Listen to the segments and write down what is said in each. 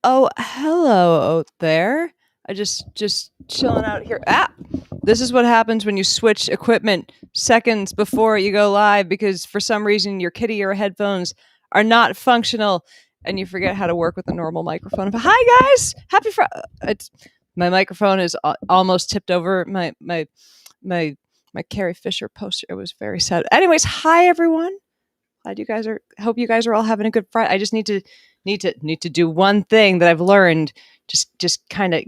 Oh, hello there. I just chilling out here. This is what happens when you switch equipment seconds before you go live because for some reason your kitty ear headphones are not functional and you forget how to work with a normal microphone. Hi guys, happy Friday. It's my microphone is almost tipped over my my Carrie Fisher poster. It was very sad. Anyways, hi everyone. Glad you guys are. Hope you guys are all having a good Friday. I just need to do one thing that I've learned. Just kind of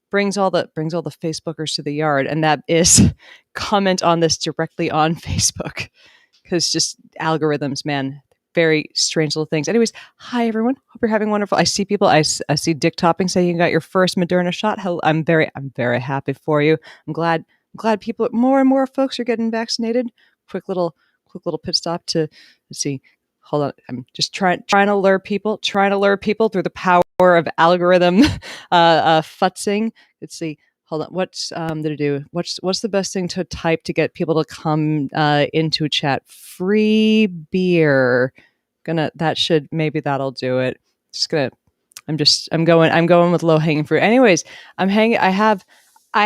brings all the Facebookers to the yard, and that is comment on this directly on Facebook because just algorithms, man, very strange little things. Anyways, hi everyone. Hope you're having wonderful. I see people. I see Dick Topping saying you got your first Moderna shot. Hell, I'm very happy for you. I'm glad people more and more folks are getting vaccinated. Quick little pit stop to let's see. Hold on, I'm just trying to lure people through the power of algorithm futzing. Let's see. Hold on. What's did it do? What's the best thing to type to get people to come into chat? Free beer. That'll do it. Just gonna. I'm going with low hanging fruit. Anyways, I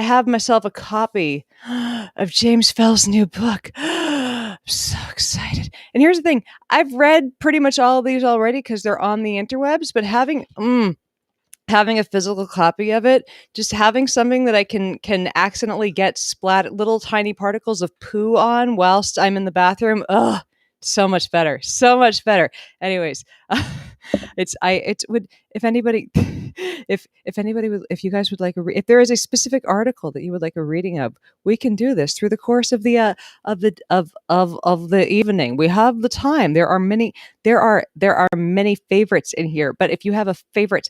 have myself a copy of James Fell's new book. I'm so excited. And here's the thing. I've read pretty much all of these already because they're on the interwebs, but having a physical copy of it, just having something that I can accidentally get splat little tiny particles of poo on whilst I'm in the bathroom. Ugh, so much better. So much better. Anyways, it would if anybody if you guys would like if there is a specific article that you would like a reading of, we can do this through the course of the evening. We have the time. There are many favorites in here, but if you have a favorite,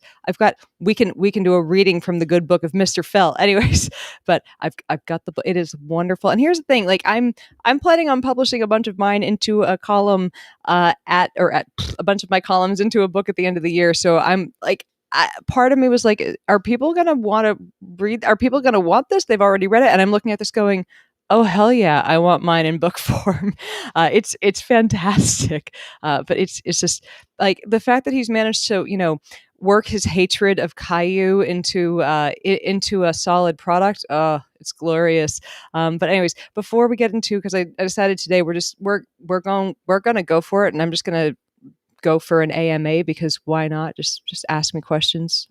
we can do a reading from the good book of Mr. Fell. Anyways, but I've got the book. It is wonderful. And here's the thing, like I'm planning on publishing a bunch of mine into a column at a bunch of my columns into a book at the end of the year. So I'm like part of me was like, are people going to want to read? Are people going to want this? They've already read it. And I'm looking at this going, oh hell yeah, I want mine in book form. It's fantastic, but it's just like the fact that he's managed to work his hatred of Caillou into a solid product. Oh, it's glorious. But anyways, before we get into because I decided today we're gonna go for it, and I'm just gonna go for an AMA because why not? Just ask me questions.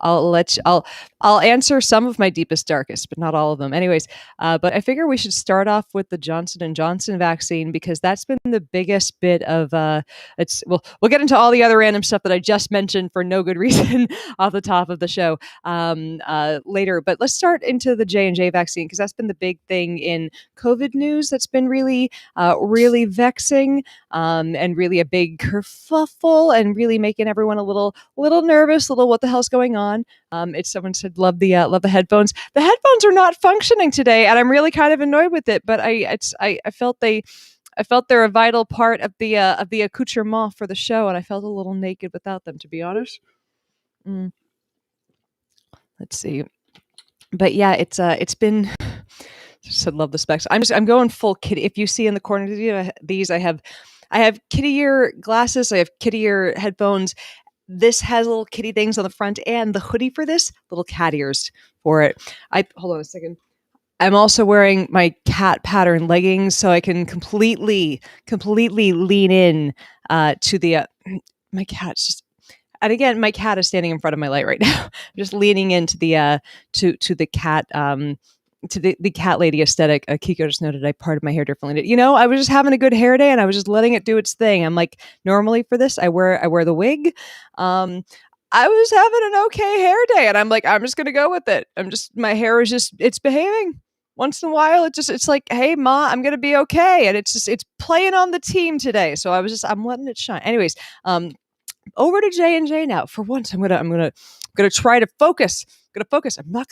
I'll answer some of my deepest darkest, but not all of them. Anyways, but I figure we should start off with the Johnson and Johnson vaccine because that's been the biggest bit of we'll get into all the other random stuff that I just mentioned for no good reason off the top of the show later. But let's start into the J&J vaccine because that's been the big thing in COVID news. That's been really vexing and really a big kerfuffle and really making everyone a little nervous, little what the hell's going on. It's someone said love the headphones. The headphones are not functioning today, and I'm really kind of annoyed with it. But I felt they're a vital part of the accoutrement for the show, and I felt a little naked without them, to be honest. Let's see, but yeah, it's been. Said love the specs. I'm going full kitty. If you see in the corner these, I have kitty ear glasses. I have kitty ear headphones. This has little kitty things on the front, and the hoodie for this little cat ears for it. Hold on a second. I'm also wearing my cat pattern leggings, so I can completely lean in to the. My cat's just, and again, my cat is standing in front of my light right now. I'm just leaning into the to the cat to the cat lady aesthetic. Kiko just noted I parted my hair differently. I was just having a good hair day and I was just letting it do its thing. I'm like, normally for this, I wear the wig. I was having an okay hair day and I'm like, I'm just going to go with it. My hair is just, it's behaving. Once in a while, it's like, hey, Ma, I'm going to be okay. And it's playing on the team today. So I'm letting it shine. Anyways, over to J&J now. For once, I'm gonna try to focus. I'm not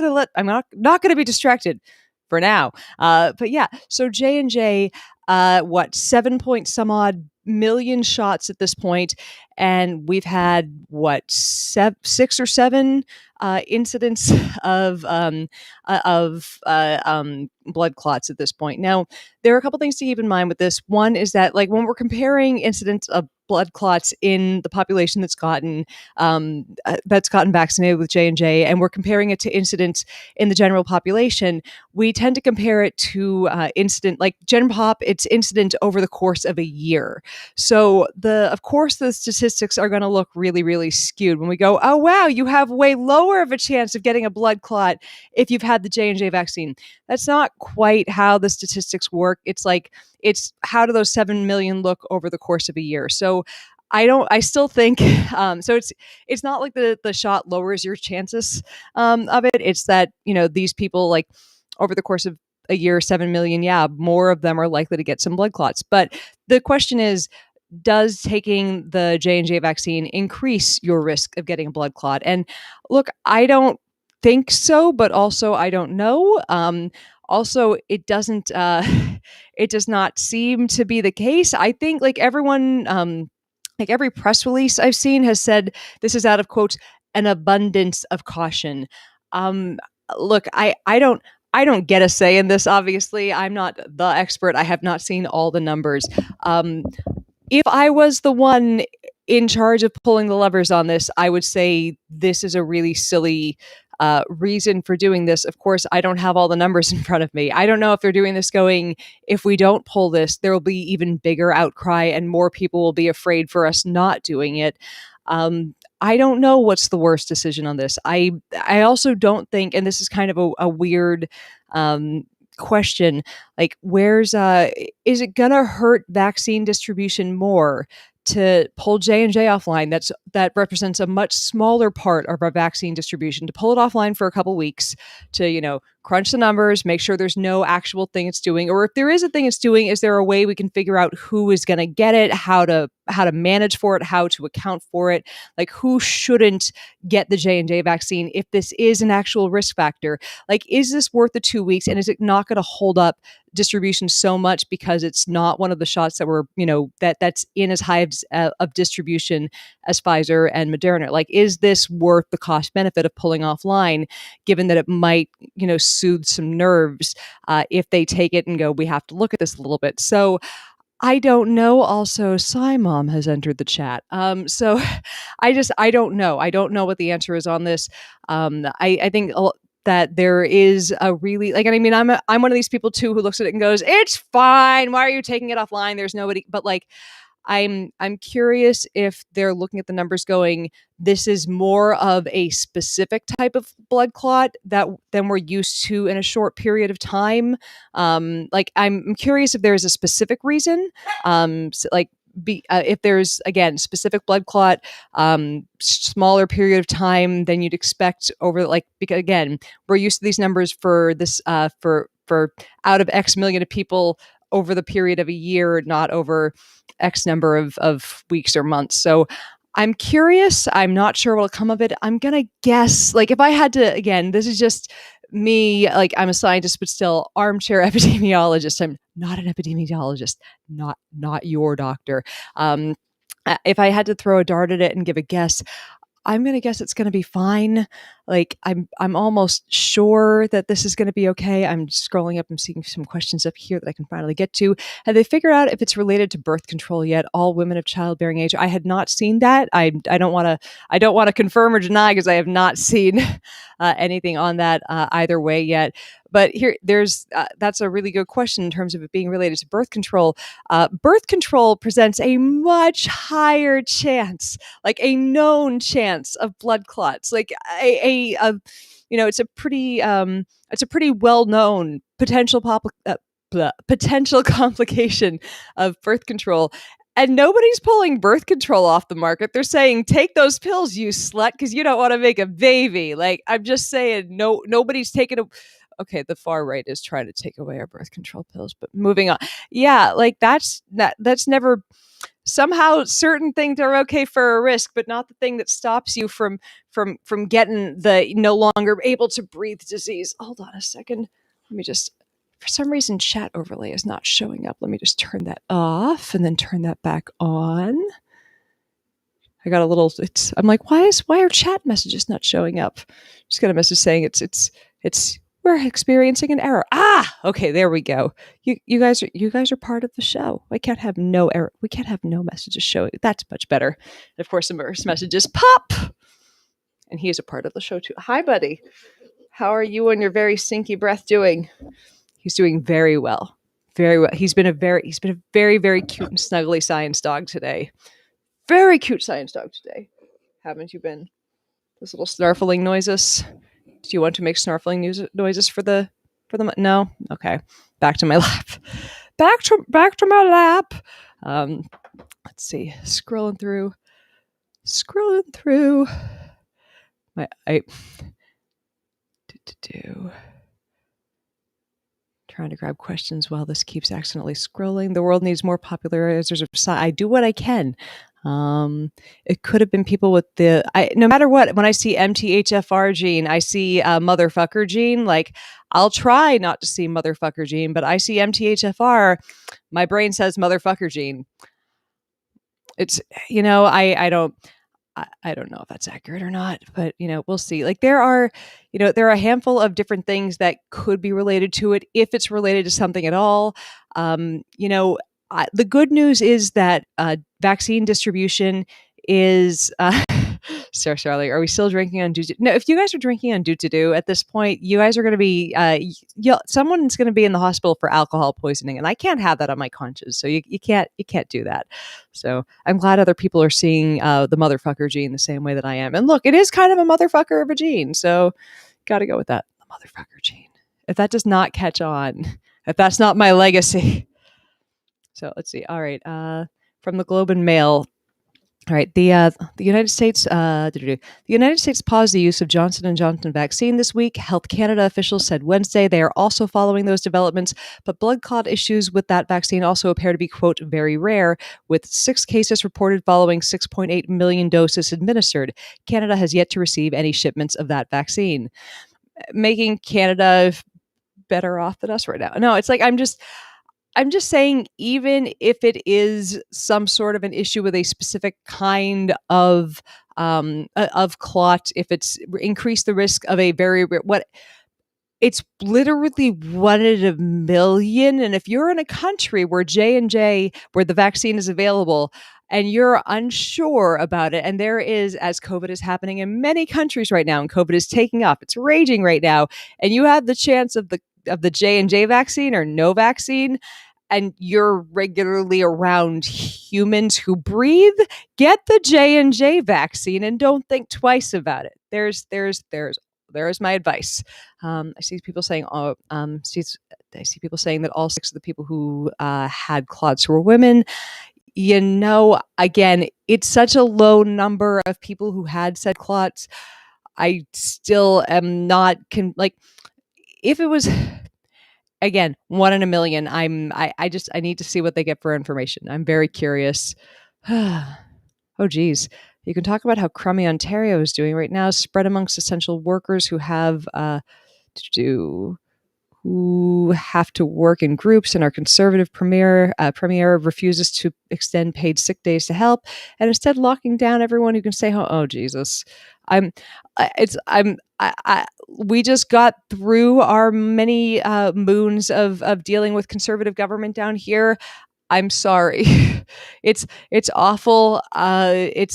gonna be distracted for now. But yeah, so J&J, 7 point some odd million shots at this point, and we've had six or seven incidents of blood clots at this point. Now, there are a couple things to keep in mind with this. One is that, like, when we're comparing incidents of blood clots in the population that's gotten vaccinated with J&J, and we're comparing it to incidents in the general population, we tend to compare it to incident like Gen Pop. It's incident over the course of a year. So of course the statistics are going to look really, really skewed when we go, oh wow, you have way lower of a chance of getting a blood clot if you've had the J&J vaccine. That's not quite how the statistics work. It's how do those 7 million look over the course of a year? So I still think, so it's not like the shot lowers your chances of it. It's that, these people, like, over the course of a year, 7 million, yeah, more of them are likely to get some blood clots. But the question is, does taking the J&J vaccine increase your risk of getting a blood clot? And look, I don't think so, but also I don't know. Also, it doesn't, it does not seem to be the case. I think, like, everyone, like, every press release I've seen has said this is out of, quote, an abundance of caution. Look, I don't get a say in this. Obviously, I'm not the expert. I have not seen all the numbers. If I was the one in charge of pulling the levers on this, I would say this is a really silly reason for doing this. Of course, I don't have all the numbers in front of me. I don't know if they're doing this going, if we don't pull this, there will be even bigger outcry and more people will be afraid for us not doing it. I don't know what's the worst decision on this. I also don't think, and this is kind of a weird question, like, is it gonna hurt vaccine distribution more to pull J&J offline? That represents a much smaller part of our vaccine distribution, to pull it offline for a couple weeks, to crunch the numbers, make sure there's no actual thing it's doing, or if there is a thing it's doing, is there a way we can figure out who is going to get it, how to manage for it, how to account for it, like, who shouldn't get the J&J vaccine if this is an actual risk factor? Like, is this worth the 2 weeks, and is it not going to hold up distribution so much because it's not one of the shots that were, that's in as high of distribution as Pfizer and Moderna? Like, is this worth the cost benefit of pulling offline, given that it might, soothe some nerves if they take it and go, we have to look at this a little bit? So I don't know. Also, Mom has entered the chat. So I don't know. I don't know what the answer is on this. I think that there is a really, like, and I mean, I'm one of these people too who looks at it and goes, it's fine. Why are you taking it offline? There's nobody. But, like, I'm curious if they're looking at the numbers going, this is more of a specific type of blood clot than we're used to in a short period of time. Like, I'm curious if there's a specific reason. If there's, again, specific blood clot, smaller period of time than you'd expect over, like, because, again, we're used to these numbers for this, for out of X million of people over the period of a year, not over X number of weeks or months. So I'm curious. I'm not sure what'll come of it. I'm going to guess, like, if I had to, again, this is just me, like, I'm a scientist, but still armchair epidemiologist. I'm not an epidemiologist, not your doctor. If I had to throw a dart at it and give a guess, I'm going to guess it's going to be fine. Like, I'm almost sure that this is going to be okay. I'm scrolling up. I'm seeing some questions up here that I can finally get to. Have they figured out if it's related to birth control yet? All women of childbearing age. I had not seen that. I don't want to confirm or deny, because I have not seen anything on that either way yet. But that's a really good question in terms of it being related to birth control. Birth control presents a much higher chance, like a known chance, of blood clots. Like, it's a pretty well known potential complication of birth control. And nobody's pulling birth control off the market. They're saying, take those pills, you slut, because you don't want to make a baby. Like, I'm just saying, nobody's taking a. Okay, the far right is trying to take away our birth control pills, but moving on. Yeah, like, that's never. Somehow certain things are okay for a risk, but not the thing that stops you from getting the no longer able to breathe disease. Hold on a second. Let me just For some reason, chat overlay is not showing up. Let me just turn that off and then turn that back on. I got a little. I'm like, why are chat messages not showing up? Just got a message saying it's we're experiencing an error. Okay, there we go. You guys are part of the show. I can't have no error. We can't have no messages showing. That's much better. And of course, the messages pop, and he is a part of the show too. Hi, buddy. How are you and your very stinky breath doing? He's doing very well. Very well. He's been a very, very cute and snuggly science dog today. Very cute science dog today. Haven't you been? Those little snarfling noises. Do you want to make snarfling noises for the no? Okay. Back to my lap. Back to my lap. Let's see. Scrolling through my trying to grab questions while this keeps accidentally scrolling. The world needs more popularizers of science. I do what I can. It could have been people with no matter what, when I see MTHFR gene, I see motherfucker gene. Like, I'll try not to see motherfucker gene, but I see MTHFR. My brain says motherfucker gene. It's, I don't know if that's accurate or not, but we'll see. Like, there are a handful of different things that could be related to it, if it's related to something at all. The good news is that vaccine distribution is. Sarah Charlie, are we still drinking on Doo-Doo? No, if you guys are drinking on Doo-Doo at this point, you guys are going to be. Someone's going to be in the hospital for alcohol poisoning, and I can't have that on my conscience. So you can't do that. So I'm glad other people are seeing the motherfucker gene the same way that I am. And look, it is kind of a motherfucker of a gene. So got to go with that. The motherfucker gene. If that does not catch on, if that's not my legacy. So let's see. All right. From the Globe and Mail. All right. The United States paused the use of Johnson & Johnson vaccine this week. Health Canada officials said Wednesday they are also following those developments, but blood clot issues with that vaccine also appear to be, quote, very rare, with 6 cases reported following 6.8 million doses administered. Canada has yet to receive any shipments of that vaccine, making Canada better off than us right now. No, it's like I'm just saying, even if it is some sort of an issue with a specific kind of clot, if it's increased the risk of a it's literally 1 in a million. And if you're in a country where J&J, where the vaccine is available, and you're unsure about it, and there is, as COVID is happening in many countries right now, and COVID is taking off, it's raging right now, and you have the chance of the J&J vaccine or no vaccine, and you're regularly around humans who breathe, get the J&J vaccine and don't think twice about it. There's my advice. I see people saying, I see people saying that all 6 of the people who had clots were women. Again, it's such a low number of people who had said clots. I still am not if it was, again, 1 in a million, I need to see what they get for information. I'm very curious. Oh, geez. You can talk about how crummy Ontario is doing right now, spread amongst essential workers who have to work in groups, and our Conservative premier refuses to extend paid sick days to help, and instead locking down everyone who can stay home. Oh, Jesus. We just got through our many moons of dealing with Conservative government down here. I'm sorry. It's awful. I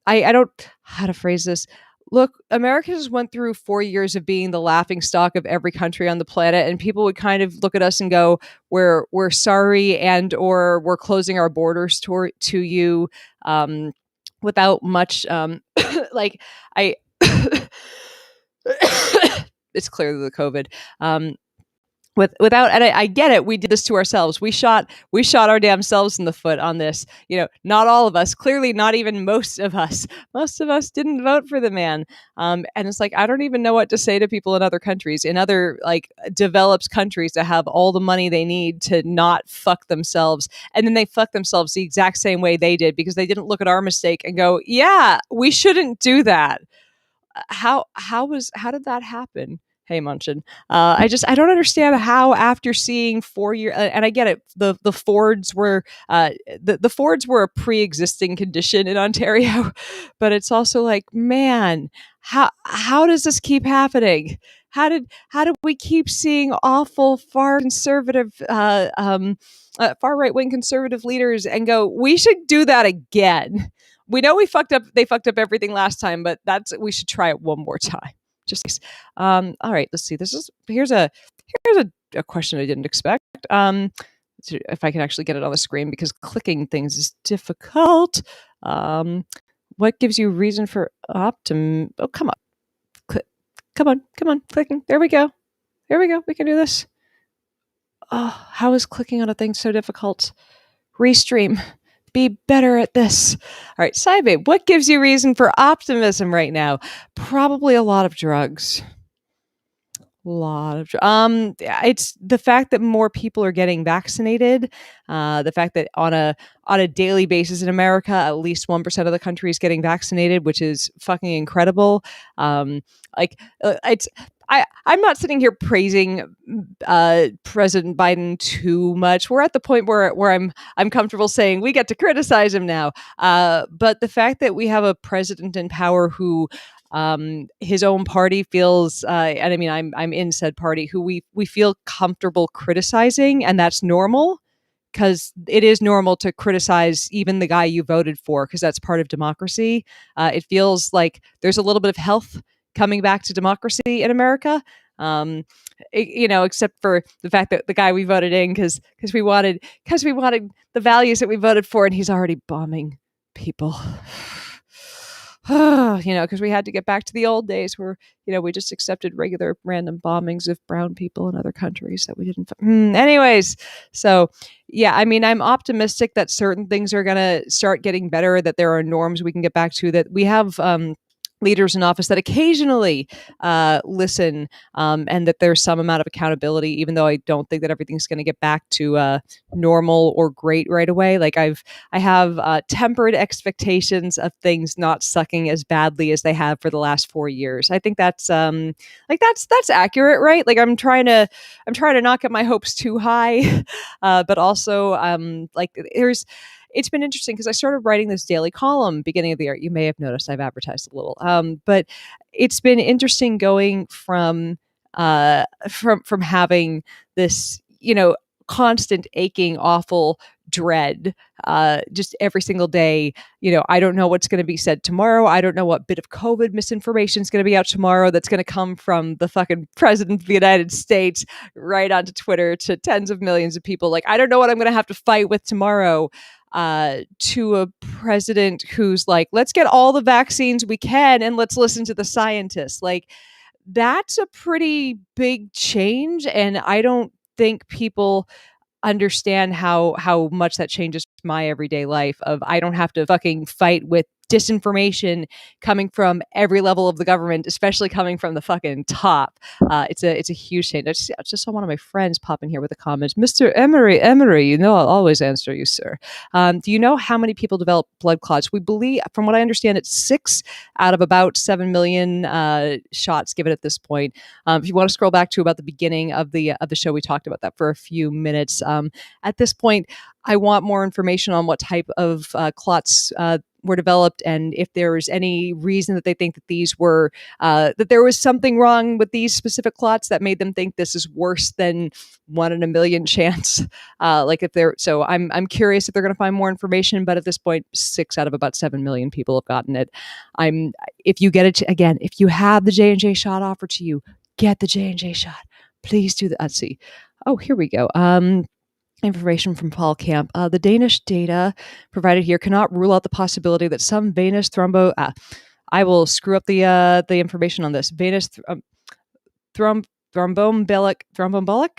don't, how to phrase this. Look, Americans went through 4 years of being the laughing stock of every country on the planet, and people would kind of look at us and go, we're sorry, and or we're closing our borders to you, without much it's clearly the COVID. Without, and I get it, we did this to ourselves. We shot our damn selves in the foot on this. Not all of us, clearly not even most of us. Most of us didn't vote for the man. And it's like, I don't even know what to say to people in other countries, in other developed countries that have all the money they need to not fuck themselves. And then they fuck themselves the exact same way they did, because they didn't look at our mistake and go, yeah, we shouldn't do that. How did that happen? Hey, Munchin. I don't understand how after seeing 4 year, and I get it. The Fords were the Fords were a pre-existing condition in Ontario, but it's also like, man, how does this keep happening? How did we keep seeing awful far conservative far right wing conservative leaders and go, we should do that again. We know they fucked up everything last time, but we should try it one more time. Just all right, let's see. Here's a question I didn't expect. If I can actually get it on the screen because clicking things is difficult. What gives you reason for optimism? Oh, come on. Come on, clicking. There we go. We can do this. Oh, how is clicking on a thing so difficult? Restream. Be better at this. All right, Cybabe, what gives you reason for optimism right now? Probably a lot of drugs. It's the fact that more people are getting vaccinated. The fact that on a daily basis in America, at least 1% of the country is getting vaccinated, which is fucking incredible. It's I'm not sitting here praising President Biden too much. We're at the point where I'm comfortable saying we get to criticize him now. But the fact that we have a president in power who his own party feels, and I mean, I'm in said party, who we feel comfortable criticizing, and that's normal because it is normal to criticize even the guy you voted for because that's part of democracy. It feels like there's a little bit of health coming back to democracy in America. Except for the fact that the guy we voted in because we wanted the values that we voted for, and he's already bombing people. Because we had to get back to the old days where, we just accepted regular random bombings of brown people in other countries that we didn't. Anyways, so yeah, I mean, I'm optimistic that certain things are going to start getting better, that there are norms we can get back to, that we have leaders in office that occasionally listen, and that there's some amount of accountability, even though I don't think that everything's going to get back to normal or great right away. Like I have tempered expectations of things not sucking as badly as they have for the last 4 years. I think that's that's accurate, right? Like I'm trying to not get my hopes too high, but also it's been interesting because I started writing this daily column beginning of the year. You may have noticed I've advertised a little, but it's been interesting going from having this, constant aching, awful dread, just every single day. I don't know what's going to be said tomorrow. I don't know what bit of COVID misinformation is going to be out tomorrow that's going to come from the fucking president of the United States right onto Twitter to tens of millions of people. Like, I don't know what I'm going to have to fight with tomorrow. To a president who's like, let's get all the vaccines we can and let's listen to the scientists. Like, that's a pretty big change. And I don't think people understand how much that changes my everyday life. I don't have to fucking fight with disinformation coming from every level of the government, especially coming from the fucking top. It's a huge change. I just saw one of my friends pop in here with a comment. Mr. Emery, I'll always answer you, sir. Do you know how many people develop blood clots? We believe, from what I understand, it's 6 out of about 7 million shots given at this point. If you want to scroll back to about the beginning of the show, we talked about that for a few minutes. At this point, I want more information on what type of clots were developed, and if there was any reason that they think that these were that there was something wrong with these specific clots that made them think this is worse than 1 in a million chance. I'm curious if they're going to find more information. But at this point, 6 out of about 7 million people have gotten it. If you get it again, if you have the J&J shot offered to you, get the J&J shot. Please do that. Let's see. Oh, here we go. Information from Paul Camp. The Danish data provided here cannot rule out the possibility that some venous I will screw up the information on this. Venous thromboembolic.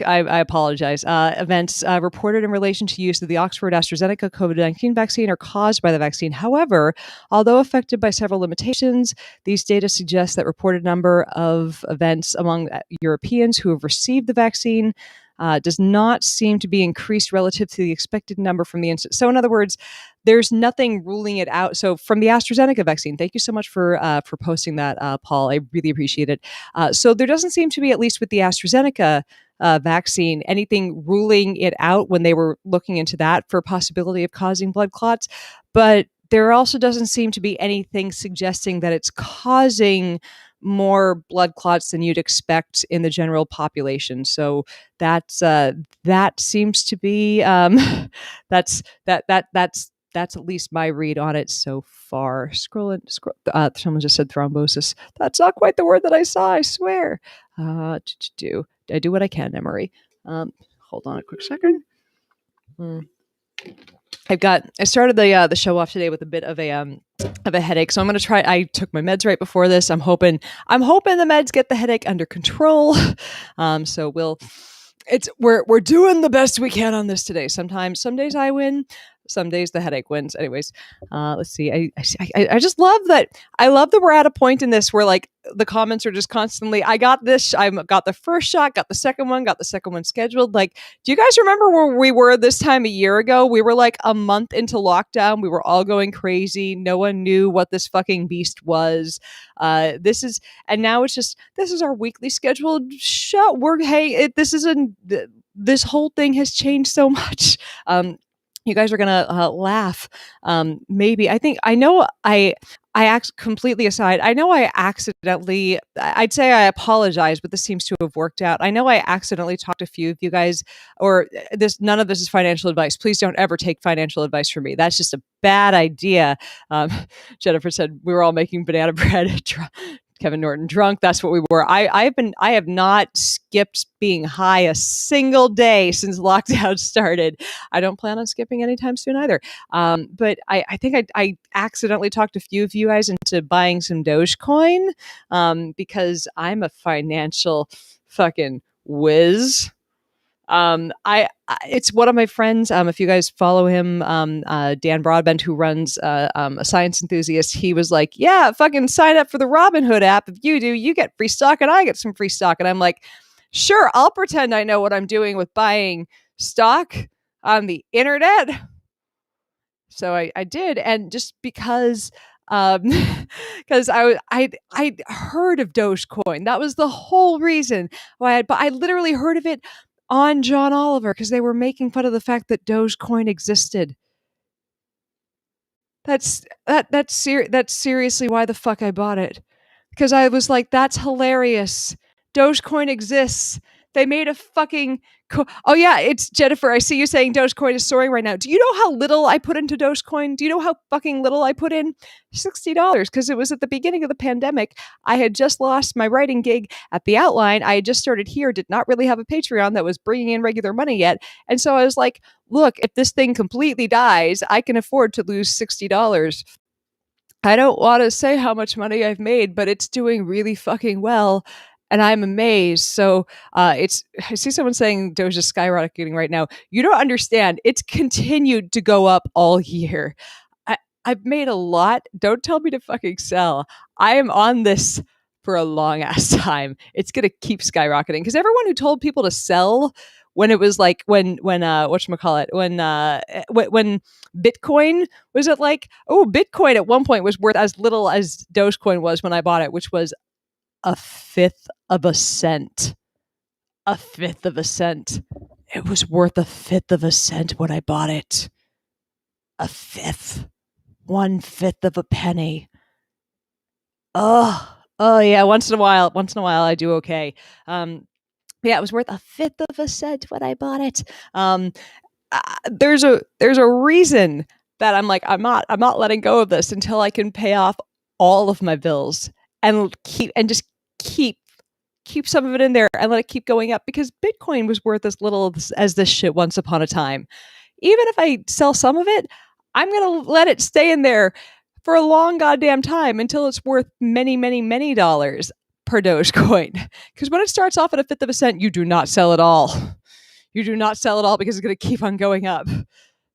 I apologize. Events reported in relation to use of the Oxford AstraZeneca COVID-19 vaccine are caused by the vaccine. However, although affected by several limitations, these data suggest that reported number of events among Europeans who have received the vaccine does not seem to be increased relative to the expected number from the incident. So in other words, there's nothing ruling it out. So from the AstraZeneca vaccine, thank you so much for posting that, Paul. I really appreciate it. So there doesn't seem to be, at least with the AstraZeneca vaccine, anything ruling it out when they were looking into that for possibility of causing blood clots. But there also doesn't seem to be anything suggesting that it's causing more blood clots than you'd expect in the general population. So that seems to be that's at least my read on it so far. Scroll. Someone just said thrombosis. That's not quite the word that I saw, I swear. I do what I can, Emery. Hold on a quick second. I started the show off today with a bit of a headache, so I'm going to try. I took my meds right before this. I'm hoping the meds get the headache under control. So we're doing the best we can on this today. Some days I win, some days the headache wins. Anyways, let's see. I just love that. I love that we're at a point in this where like the comments are just constantly, I got this. I got the first shot, got the second one scheduled. Like, do you guys remember where we were this time a year ago? We were like a month into lockdown. We were all going crazy. No one knew what this fucking beast was. And now it's just, this is our weekly scheduled show. This whole thing has changed so much. You guys are gonna laugh. Maybe completely aside. I know I accidentally. I'd say I apologize, but this seems to have worked out. I know I accidentally talked to a few of you guys, or this. None of this is financial advice. Please don't ever take financial advice from me. That's just a bad idea. Jennifer said we were all making banana bread. Kevin Norton drunk. That's what we were. I have not skipped being high a single day since lockdown started. I don't plan on skipping anytime soon either. But I think I accidentally talked a few of you guys into buying some Dogecoin because I'm a financial fucking whiz. It's one of my friends. If you guys follow him, Dan Broadbent, who runs a Science Enthusiast, he was like, "Yeah, fucking sign up for the Robinhood app. If you do, you get free stock, and I get some free stock." And I'm like, "Sure, I'll pretend I know what I'm doing with buying stock on the internet." So I did, and just because I heard of Dogecoin. That was the whole reason why. But I literally heard of it on John Oliver because they were making fun of the fact that Dogecoin existed. That's seriously why the fuck I bought it, because I was like, that's hilarious. Dogecoin exists. They made a fucking oh yeah, it's Jennifer. I see you saying Dogecoin is soaring right now. Do you know how little I put into Dogecoin? Do you know how fucking little I put in? $60, because it was at the beginning of the pandemic. I had just lost my writing gig at the Outline. I had just started here, did not really have a Patreon that was bringing in regular money yet. And so I was like, look, if this thing completely dies, I can afford to lose $60. I don't want to say how much money I've made, but it's doing really fucking well. And I'm amazed. So I see someone saying Doge is skyrocketing right now. You don't understand. It's continued to go up all year. I've made a lot. Don't tell me to fucking sell. I am on this for a long ass time. It's going to keep skyrocketing because everyone who told people to sell when it was like when whatchamacallit, when Bitcoin was at like, oh, Bitcoin at one point was worth as little as Dogecoin was when I bought it, which was a fifth of a cent. A fifth of a cent. It was worth a fifth of a cent when I bought it. A fifth. 1/5 of a penny. Oh yeah. Once in a while I do okay. Yeah, it was worth a fifth of a cent when I bought it. There's a reason that I'm like, I'm not letting go of this until I can pay off all of my bills and keep some of it in there and let it keep going up, because Bitcoin was worth as little as this shit once upon a time. Even if I sell some of it, I'm going to let it stay in there for a long goddamn time until it's worth many, many, many dollars per Dogecoin. Because when it starts off at a fifth of a cent, you do not sell it all. You do not sell it all because it's going to keep on going up.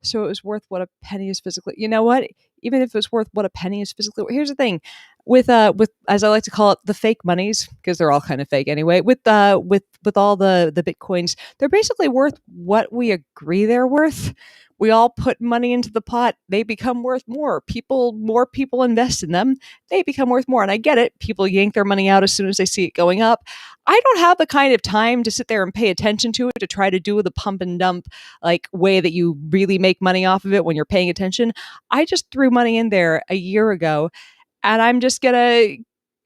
So it was worth what a penny is physically. You know what? Even if it's worth what a penny is physically. Here's the thing. with as I like to call it, the fake monies, because they're all kind of fake anyway. With all the bitcoins, they're basically worth what we agree they're worth. We all put money into the pot, they become worth more. More people invest in them, they become worth more. And I get it. People yank their money out as soon as they see it going up. I don't have the kind of time to sit there and pay attention to it, to try to do the pump and dump like way that you really make money off of it when you're paying attention. I just threw money in there a year ago, and I'm just gonna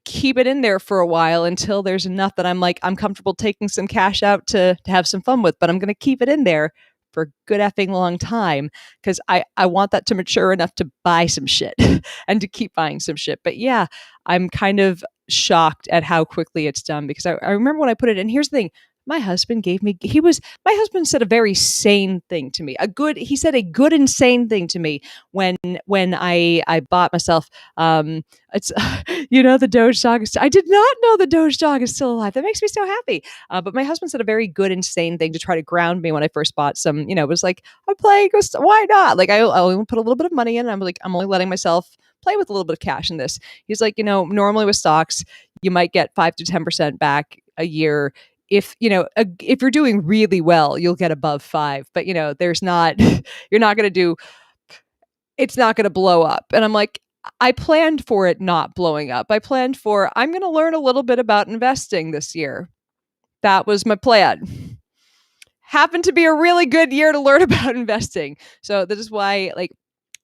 keep it in there for a while until there's enough that I'm like, I'm comfortable taking some cash out to have some fun with, but I'm gonna keep it in there for a good effing long time, because I want that to mature enough to buy some shit and to keep buying some shit. But yeah, I'm kind of shocked at how quickly it's done, because I remember when I put it in. Here's the thing. My husband gave me, my husband said a very sane thing to me. He said a good insane thing to me when I bought myself, it's, the Doge dog I did not know the Doge dog is still alive. That makes me so happy. But my husband said a very good insane thing to try to ground me when I first bought some, it was like, I'm playing, why not? Like I only put a little bit of money in, and I'm like, I'm only letting myself play with a little bit of cash in this. He's like, normally with stocks, you might get 5 to 10% back a year. If if you're doing really well, you'll get above 5, but there's not you're not going to do, it's not going to blow up. And I'm like, I planned for it not blowing up. I'm going to learn a little bit about investing this year. That was my plan. Happened to be a really good year to learn about investing. So this is why, like,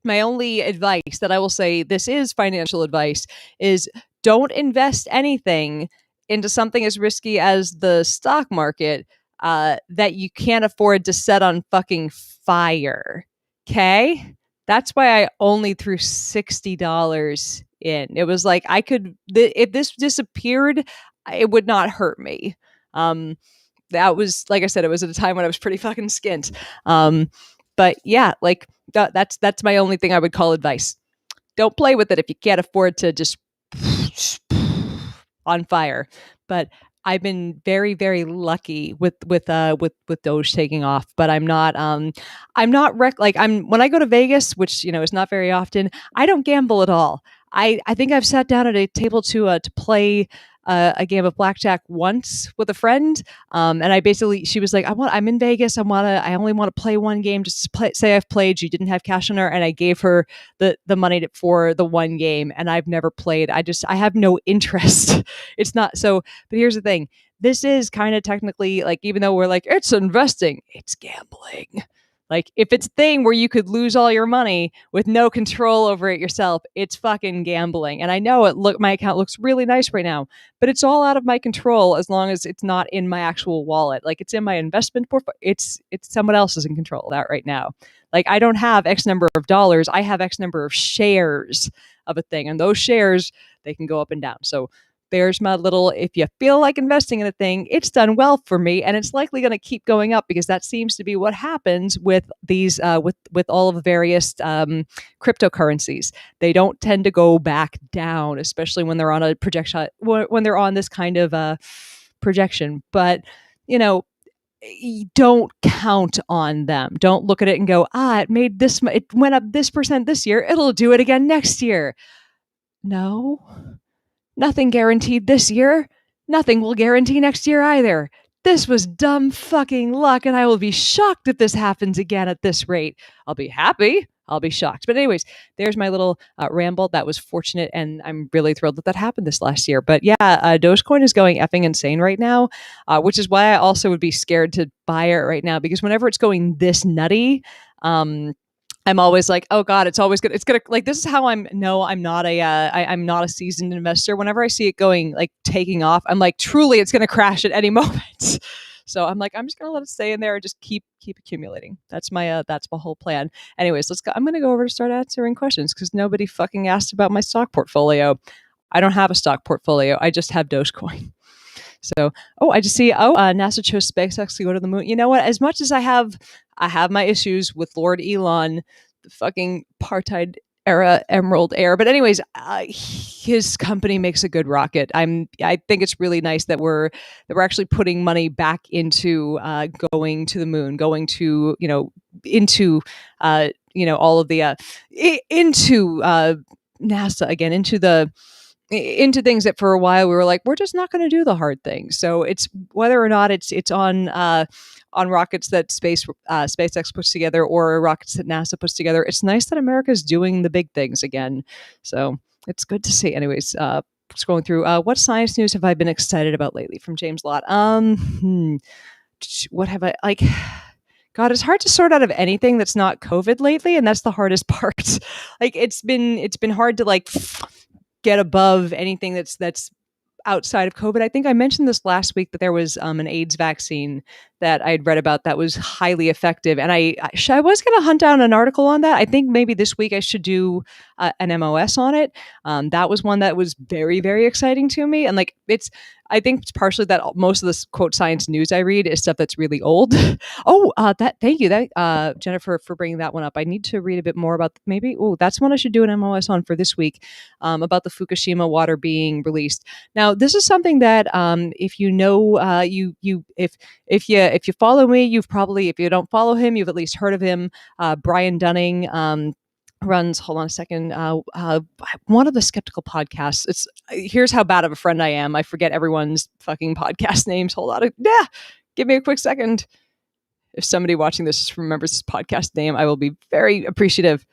my only advice that I will say, this is financial advice, is don't invest anything into something as risky as the stock market that you can't afford to set on fucking fire. Okay? That's why I only threw $60 in. It was like, if this disappeared, it would not hurt me. That was, like I said, it was at a time when I was pretty fucking skint. But yeah, like that's my only thing I would call advice. Don't play with it if you can't afford to just on fire. But I've been very, very lucky with Doge taking off. But I'm not when I go to Vegas, which is not very often, I don't gamble at all. I think I've sat down at a table to play a game of blackjack once with a friend, and she was like, I'm in Vegas. I only want to play one game, just to say I've played. She didn't have cash on her, and I gave her the money for the one game, and I've never played. I have no interest. It's not so. But here's the thing: this is kind of technically, like, even though we're like, it's investing, it's gambling. Like, if it's a thing where you could lose all your money with no control over it yourself, it's fucking gambling. And I know my account looks really nice right now, but it's all out of my control as long as it's not in my actual wallet. Like, it's in my investment portfolio. It's someone else is in control of that right now. Like, I don't have X number of dollars. I have X number of shares of a thing. And those shares, they can go up and down. So there's my little, if you feel like investing in a thing, it's done well for me, and it's likely going to keep going up, because that seems to be what happens with these with all of the various cryptocurrencies. They don't tend to go back down, especially when they're on a projection, when they're on this kind of projection. But don't count on them. Don't look at it and go, it went up this percent this year, it'll do it again next year. No. Nothing guaranteed this year. Nothing will guarantee next year either. This was dumb fucking luck, and I will be shocked if this happens again at this rate. I'll be happy. I'll be shocked. But anyways, there's my little ramble. That was fortunate, and I'm really thrilled that happened this last year. But yeah, Dogecoin is going effing insane right now, which is why I also would be scared to buy it right now, because whenever it's going this nutty, I'm always like, oh God, it's always good. It's gonna, like, this is how I'm not I'm not a seasoned investor. Whenever I see it going, like, taking off, I'm like, truly, it's gonna crash at any moment. So I'm like, I'm just gonna let it stay in there and just keep accumulating. That's my whole plan. Anyways, I'm gonna go over to start answering questions, because nobody fucking asked about my stock portfolio. I don't have a stock portfolio. I just have Dogecoin. So, I just see, NASA chose SpaceX to go to the moon. You know what? As much as I have my issues with Lord Elon, the fucking apartheid era emerald heir. But anyways, his company makes a good rocket. I think it's really nice that we're actually putting money back into going to the moon, going to, into all of the into NASA again, into the into things that for a while we were like, we're just not going to do the hard things. So it's whether or not it's on rockets that SpaceX puts together or rockets that NASA puts together. It's nice that America's doing the big things again. So it's good to see. Anyways, scrolling through, what science news have I been excited about lately from James Lott? What have I like? God, it's hard to sort out of anything that's not COVID lately, and that's the hardest part. Like it's been hard to like get above anything that's outside of COVID. I think I mentioned this last week that there was an AIDS vaccine that I had read about that was highly effective, and I was going to hunt down an article on that. I think maybe this week I should do an MOS on it. That was one that was very, very exciting to me, and like I think it's partially that most of this quote science news I read is stuff that's really old. Thank you, Jennifer, for bringing that one up. I need to read a bit more about maybe. Oh, that's one I should do an MOS on for this week, about the Fukushima water being released. Now, this is something that if you know, if you follow me, you've probably, if you don't follow him, you've at least heard of him. Brian Dunning. Runs, hold on a second, one of the skeptical podcasts. It's here's how bad of a friend I am. I forget everyone's fucking podcast names. Hold on. Give me a quick second. If somebody watching this remembers this podcast name, I will be very appreciative.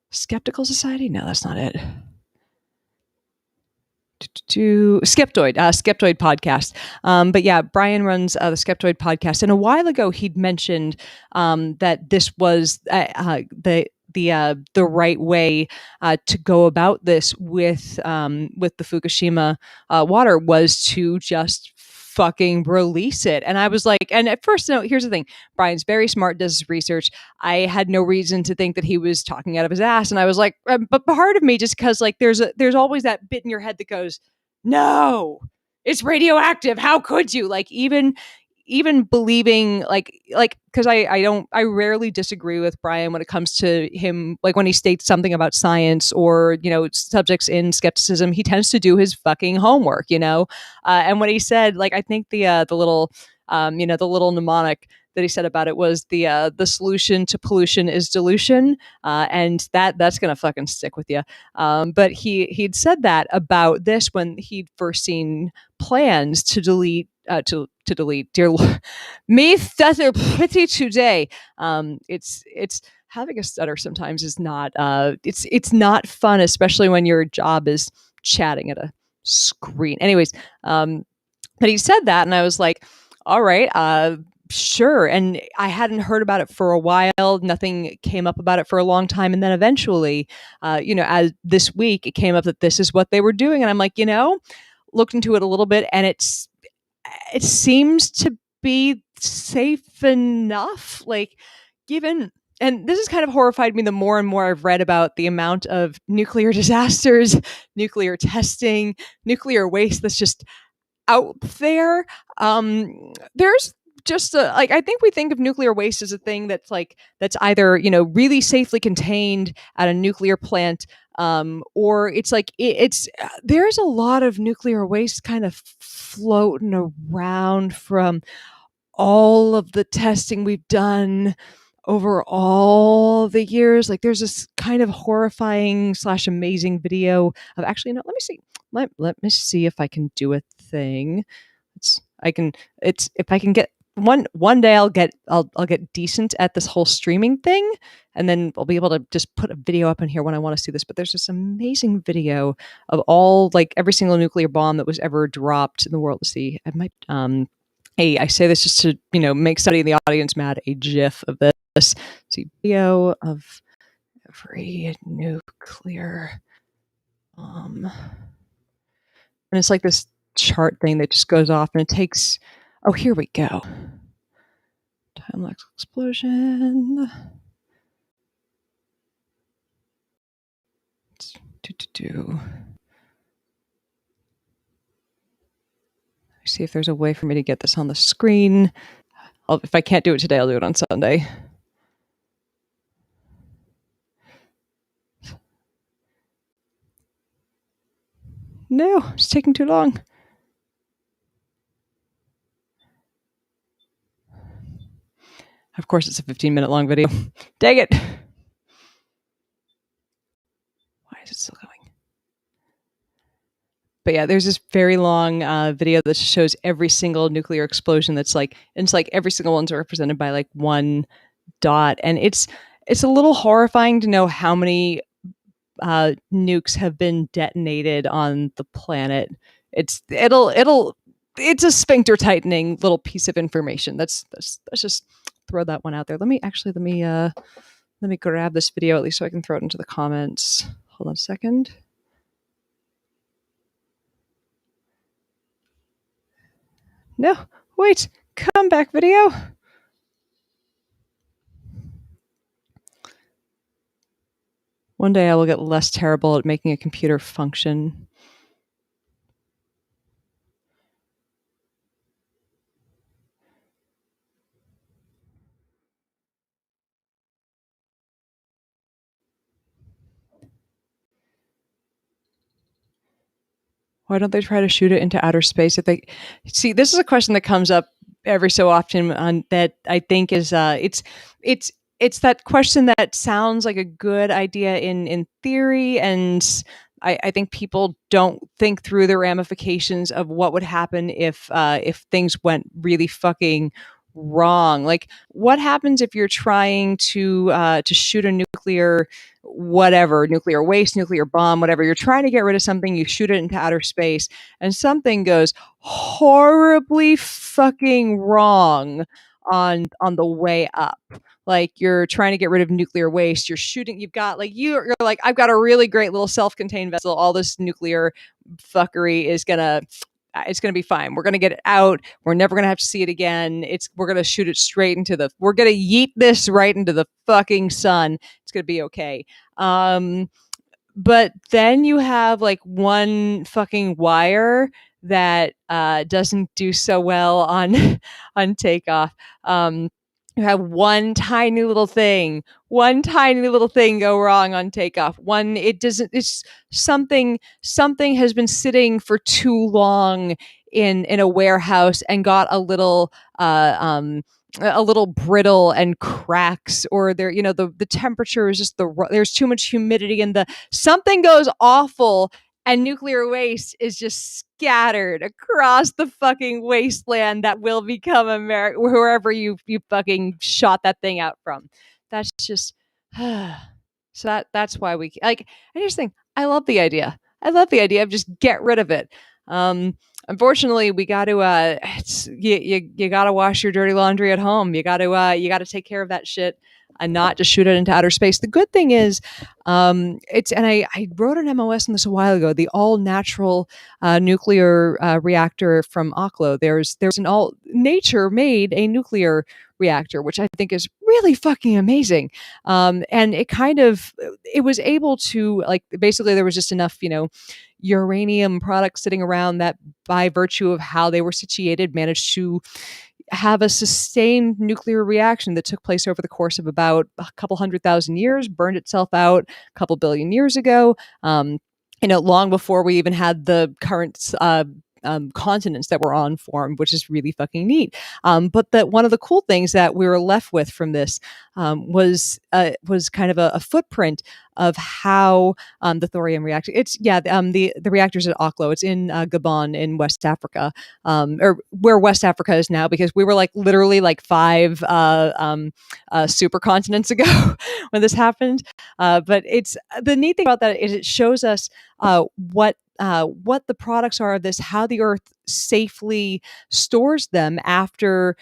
Skeptical Society? No, that's not it. Skeptoid podcast. But yeah, Brian runs the Skeptoid podcast, and a while ago he'd mentioned that this was the right way to go about this with the Fukushima water was to just fucking release it. And I was like, and at first, no, here's the thing. Brian's very smart, does his research. I had no reason to think that he was talking out of his ass. And I was like, but part of me, just because like there's always that bit in your head that goes, no, it's radioactive. How could you? Like even believing because I rarely disagree with Brian when it comes to him, like when he states something about science or subjects in skepticism, he tends to do his fucking homework, and when he said, like, I think the little the little mnemonic that he said about it was the solution to pollution is dilution, and that's gonna fucking stick with you. But he'd said that about this when he'd first seen plans to delete dear Lord, me stutter pretty today. It's having a stutter sometimes is not it's not fun, especially when your job is chatting at a screen. Anyways, but he said that, and I was like, all right, sure. And I hadn't heard about it for a while. Nothing came up about it for a long time, and then eventually, as this week, it came up that this is what they were doing, and I'm like, looked into it a little bit, and it seems to be safe enough, like given. And this has kind of horrified me the more and more I've read about the amount of nuclear disasters, nuclear testing, nuclear waste that's just out there. There's just I think we think of nuclear waste as a thing that's either really safely contained at a nuclear plant, or it's like it's there's a lot of nuclear waste kind of floating around from all of the testing we've done over all the years. Like there's this kind of horrifying / amazing video of actually, no, let me see. Let me see if I can do a thing. If I can get one day I'll get decent at this whole streaming thing, and then I'll be able to just put a video up in here when I want to see this. But there's this amazing video of all, like, every single nuclear bomb that was ever dropped in the world. Let's see, I say this just to make somebody in the audience mad. A GIF of this. Let's see, video of every nuclear bomb, and it's like this chart thing that just goes off, and it takes. Oh, here we go. Time-lapse explosion. Let me see if there's a way for me to get this on the screen. If I can't do it today, I'll do it on Sunday. No, it's taking too long. Of course, it's a 15-minute long video. Dang it. Why is it still going? But yeah, there's this very long video that shows every single nuclear explosion. That's like, and it's like every single one's represented by like one dot, and it's a little horrifying to know how many nukes have been detonated on the planet. It's a sphincter tightening little piece of information. Let's just throw that one out there. Let me grab this video at least so I can throw it into the comments. Hold on a second. No, wait, come back, video. One day I will get less terrible at making a computer function. Why don't they try to shoot it into outer space? If they see, this is a question that comes up every so often that I think is it's that question that sounds like a good idea in theory, and I think people don't think through the ramifications of what would happen if things went really fucking wrong. Like, what happens if you're trying to shoot a nuclear waste, nuclear bomb, whatever. You're trying to get rid of something, you shoot it into outer space, and something goes horribly fucking wrong on the way up. Like, you're trying to get rid of nuclear waste, you're shooting, you've got like you're like, I've got a really great little self-contained vessel, all this nuclear fuckery is gonna it's going to be fine. We're going to get it out. We're never going to have to see it again. We're going to shoot it straight into we're going to yeet this right into the fucking sun. It's going to be okay. But then you have like one fucking wire that doesn't do so well on on takeoff. You have one tiny little thing go wrong on takeoff. It doesn't, it's something has been sitting for too long in a warehouse and got a little brittle and cracks, or the temperature is just there's too much humidity and something goes awful, and nuclear waste is just scattered across the fucking wasteland that will become America, wherever you fucking shot that thing out from. That's just so that's why we like. I just think I love the idea. I love the idea of just get rid of it. Unfortunately, we got to you got to wash your dirty laundry at home. You got to take care of that shit and not just shoot it into outer space. The good thing is, I wrote an MOS on this a while ago. The all natural nuclear reactor from Oklo. There's an all nature made a nuclear reactor, which I think is really fucking amazing. And it was able to, like, basically there was just enough, uranium products sitting around that, by virtue of how they were situated, managed to have a sustained nuclear reaction that took place over the course of about a couple 100,000 years, burned itself out a couple billion years ago. Long before we even had the current continents that were on form, which is really fucking neat. But one of the cool things that we were left with from this was kind of a footprint of how the thorium reactor. The reactors at Oklo. It's in Gabon in West Africa, or where West Africa is now, because we were like literally like 5 supercontinents ago when this happened. But it's the neat thing about that is it shows us what the products are of this, how the Earth safely stores them after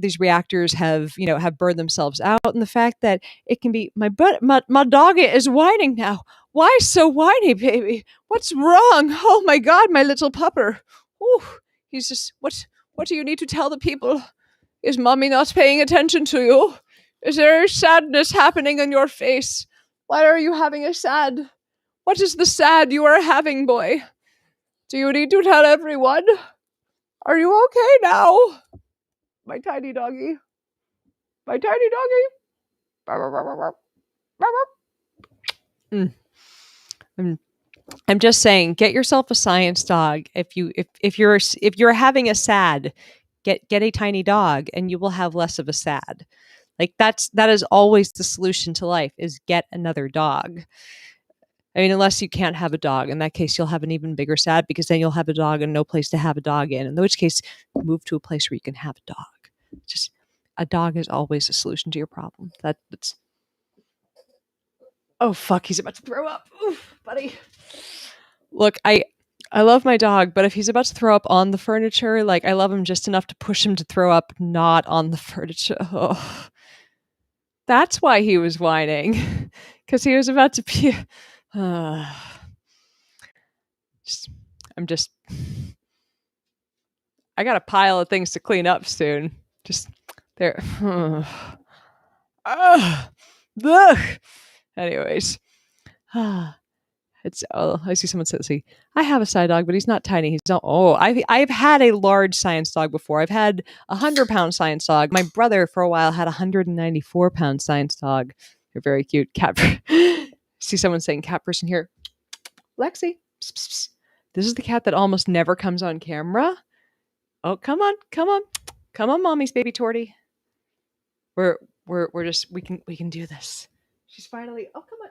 these reactors have burned themselves out, and the fact that it can be my dog is whining now. Why so whiny, baby? What's wrong? Oh my God, my little pupper. Ooh, he's just what do you need to tell the people? Is mommy not paying attention to you? Is there sadness happening in your face? Why are you having a sad? What is the sad you are having, boy? Do you need to tell everyone? Are you okay now? My tiny doggy. My tiny doggy. I'm just saying, get yourself a science dog. If you're having a sad, get a tiny dog, and you will have less of a sad. Like that is always the solution to life: is get another dog. I mean, unless you can't have a dog. In that case, you'll have an even bigger sad because then you'll have a dog and no place to have a dog in which case, move to a place where you can have a dog. Just a dog is always a solution to your problem. That's oh fuck, he's about to throw up. Oof, buddy. Look, I love my dog, but if he's about to throw up on the furniture, like I love him just enough to push him to throw up not on the furniture. Oh. That's why he was whining. Because he was about to pee. Just, I'm just. I got a pile of things to clean up soon. Just there. Anyways. It's I see someone say, I have a side dog, but he's not tiny. He's not. Oh, I've had a large science dog before. I've had 100-pound science dog. My brother for a while had 194-pound science dog. They're very cute. Cat. See someone saying cat person here. Lexi. Psst, psst, psst. This is the cat that almost never comes on camera. Oh, come on, mommy's baby tortie. We're just we can do this. She's finally. Oh, come on!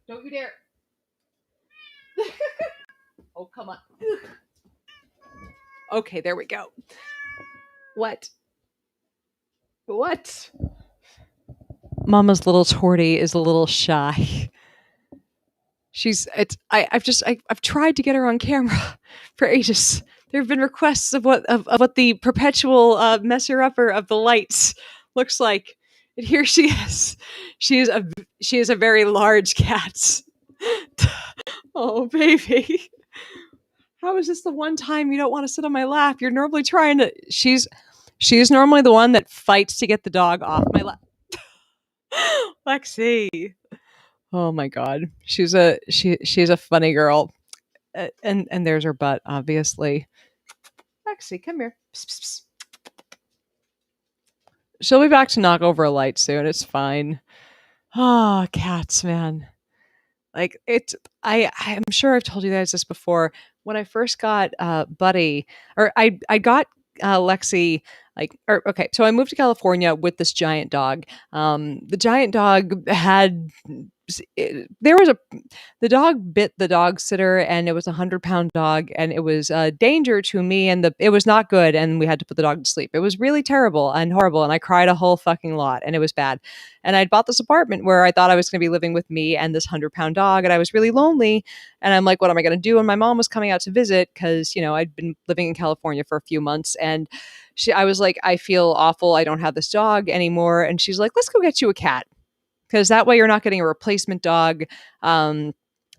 Don't you dare! Oh, come on. Okay, there we go. What? Mama's little tortie is a little shy. I've tried to get her on camera for ages. There have been requests of what the perpetual messer upper of the lights looks like. And here she is. She is a very large cat. Oh, baby. How is this the one time you don't want to sit on my lap? You're normally trying to... She's normally the one that fights to get the dog off my lap. Lexi. Oh my God. She's a funny girl. And there's her butt, obviously. Lexi, come here. Psst, psst, psst. She'll be back to knock over a light soon. It's fine. Oh, cats, man. Like I'm sure I've told you guys this before. When I first got Buddy, or I got Lexi, so I moved to California with this giant dog. The giant dog had the dog bit the dog sitter, and it was 100-pound dog, and it was a danger to me, and it was not good, and we had to put the dog to sleep. It was really terrible and horrible, and I cried a whole fucking lot, and it was bad. And I'd bought this apartment where I thought I was going to be living with me and this 100-pound dog, and I was really lonely, and I'm like, what am I going to do? And my mom was coming out to visit because, I'd been living in California for a few months, and I was like, I feel awful. I don't have this dog anymore. And she's like, let's go get you a cat. Because that way you're not getting a replacement dog,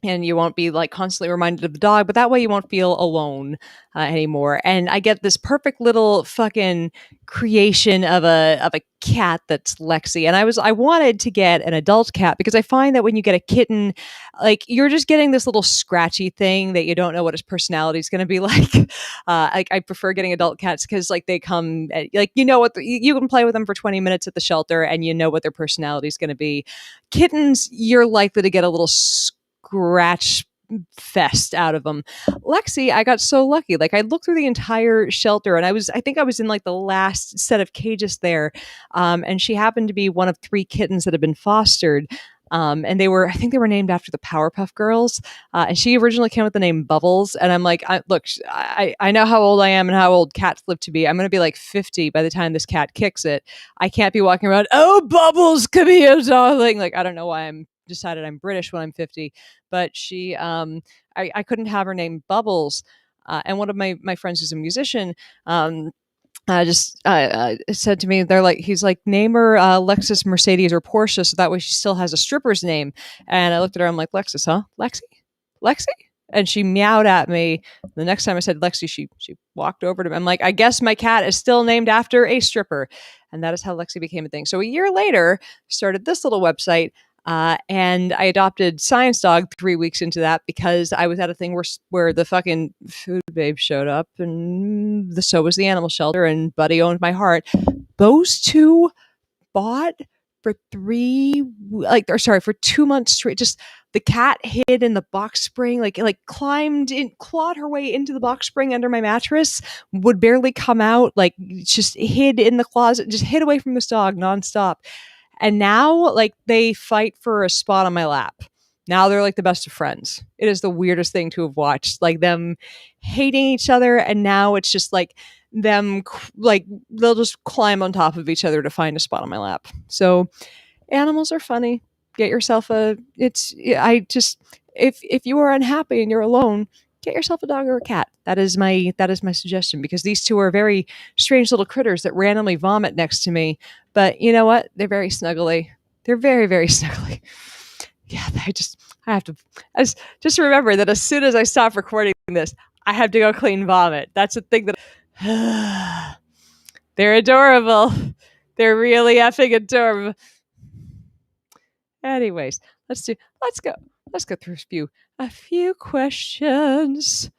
and you won't be like constantly reminded of the dog, but that way you won't feel alone anymore. And I get this perfect little fucking creation of a cat that's Lexi. And I wanted to get an adult cat because I find that when you get a kitten, like you're just getting this little scratchy thing that you don't know what his personality is going to be like. I prefer getting adult cats because like they come, like what you can play with them for 20 minutes at the shelter and you know what their personality is going to be. Kittens, you're likely to get a little scratch fest out of them. Lexi, I got so lucky. Like I looked through the entire shelter and I think I was in like the last set of cages there. And she happened to be one of 3 kittens that had been fostered. And I think they were named after the Powerpuff Girls. And she originally came with the name Bubbles. And I'm like, I know how old I am and how old cats live to be. I'm going to be like 50 by the time this cat kicks it. I can't be walking around, oh, Bubbles, come here, darling. Like, I don't know why I'm decided I'm British when I'm 50, but she, I couldn't have her name Bubbles. And one of my friends who's a musician, said to me, he's like, name her Lexus, Mercedes, or Porsche, so that way she still has a stripper's name. And I looked at her, I'm like, Lexus, huh? Lexi? And she meowed at me. The next time I said Lexi, she walked over to me. I'm like, I guess my cat is still named after a stripper. And that is how Lexi became a thing. So a year later, started this little website. And I adopted Science Dog 3 weeks into that because I was at a thing where the fucking food babe showed up, and so was the animal shelter, and Buddy owned my heart. Those two bought for 2 months straight. Just the cat hid in the box spring, like climbed in, clawed her way into the box spring under my mattress, would barely come out, like just hid in the closet, just hid away from this dog nonstop. And now, like, they fight for a spot on my lap. Now they're like the best of friends. It is the weirdest thing to have watched, like them hating each other, and now it's just like them like they'll just climb on top of each other to find a spot on my lap. So animals are funny. Get yourself a it's I just if you are unhappy and you're alone, get yourself a dog or a cat. That is my suggestion, because these two are very strange little critters that randomly vomit next to me. But you know what? They're very snuggly. They're very, very snuggly. Yeah, I have to just remember that as soon as I stop recording this, I have to go clean vomit. That's the thing that they're adorable. They're really effing adorable. Anyways, let's go through a few questions.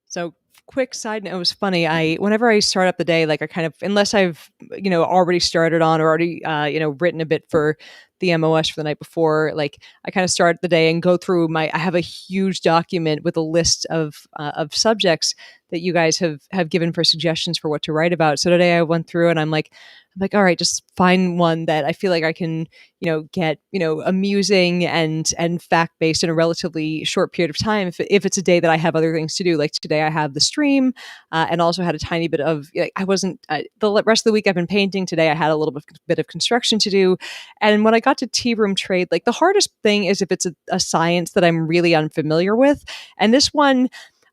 So quick side note, it was funny. Whenever I start up the day, like I kind of, unless I've, already started on or already, written a bit for the MOS for the night before, like I kind of start the day and go through I have a huge document with a list of subjects that you guys have given for suggestions for what to write about. So today I went through and I'm like, all right, just find one that I feel like I can, get, amusing and fact based in a relatively short period of time. If it's a day that I have other things to do, like today I have the stream, and also had a tiny bit of, I wasn't, the rest of the week I've been painting. Today I had a little bit of construction to do. And when I got to tea room trade, like the hardest thing is if it's a science that I'm really unfamiliar with. And this one,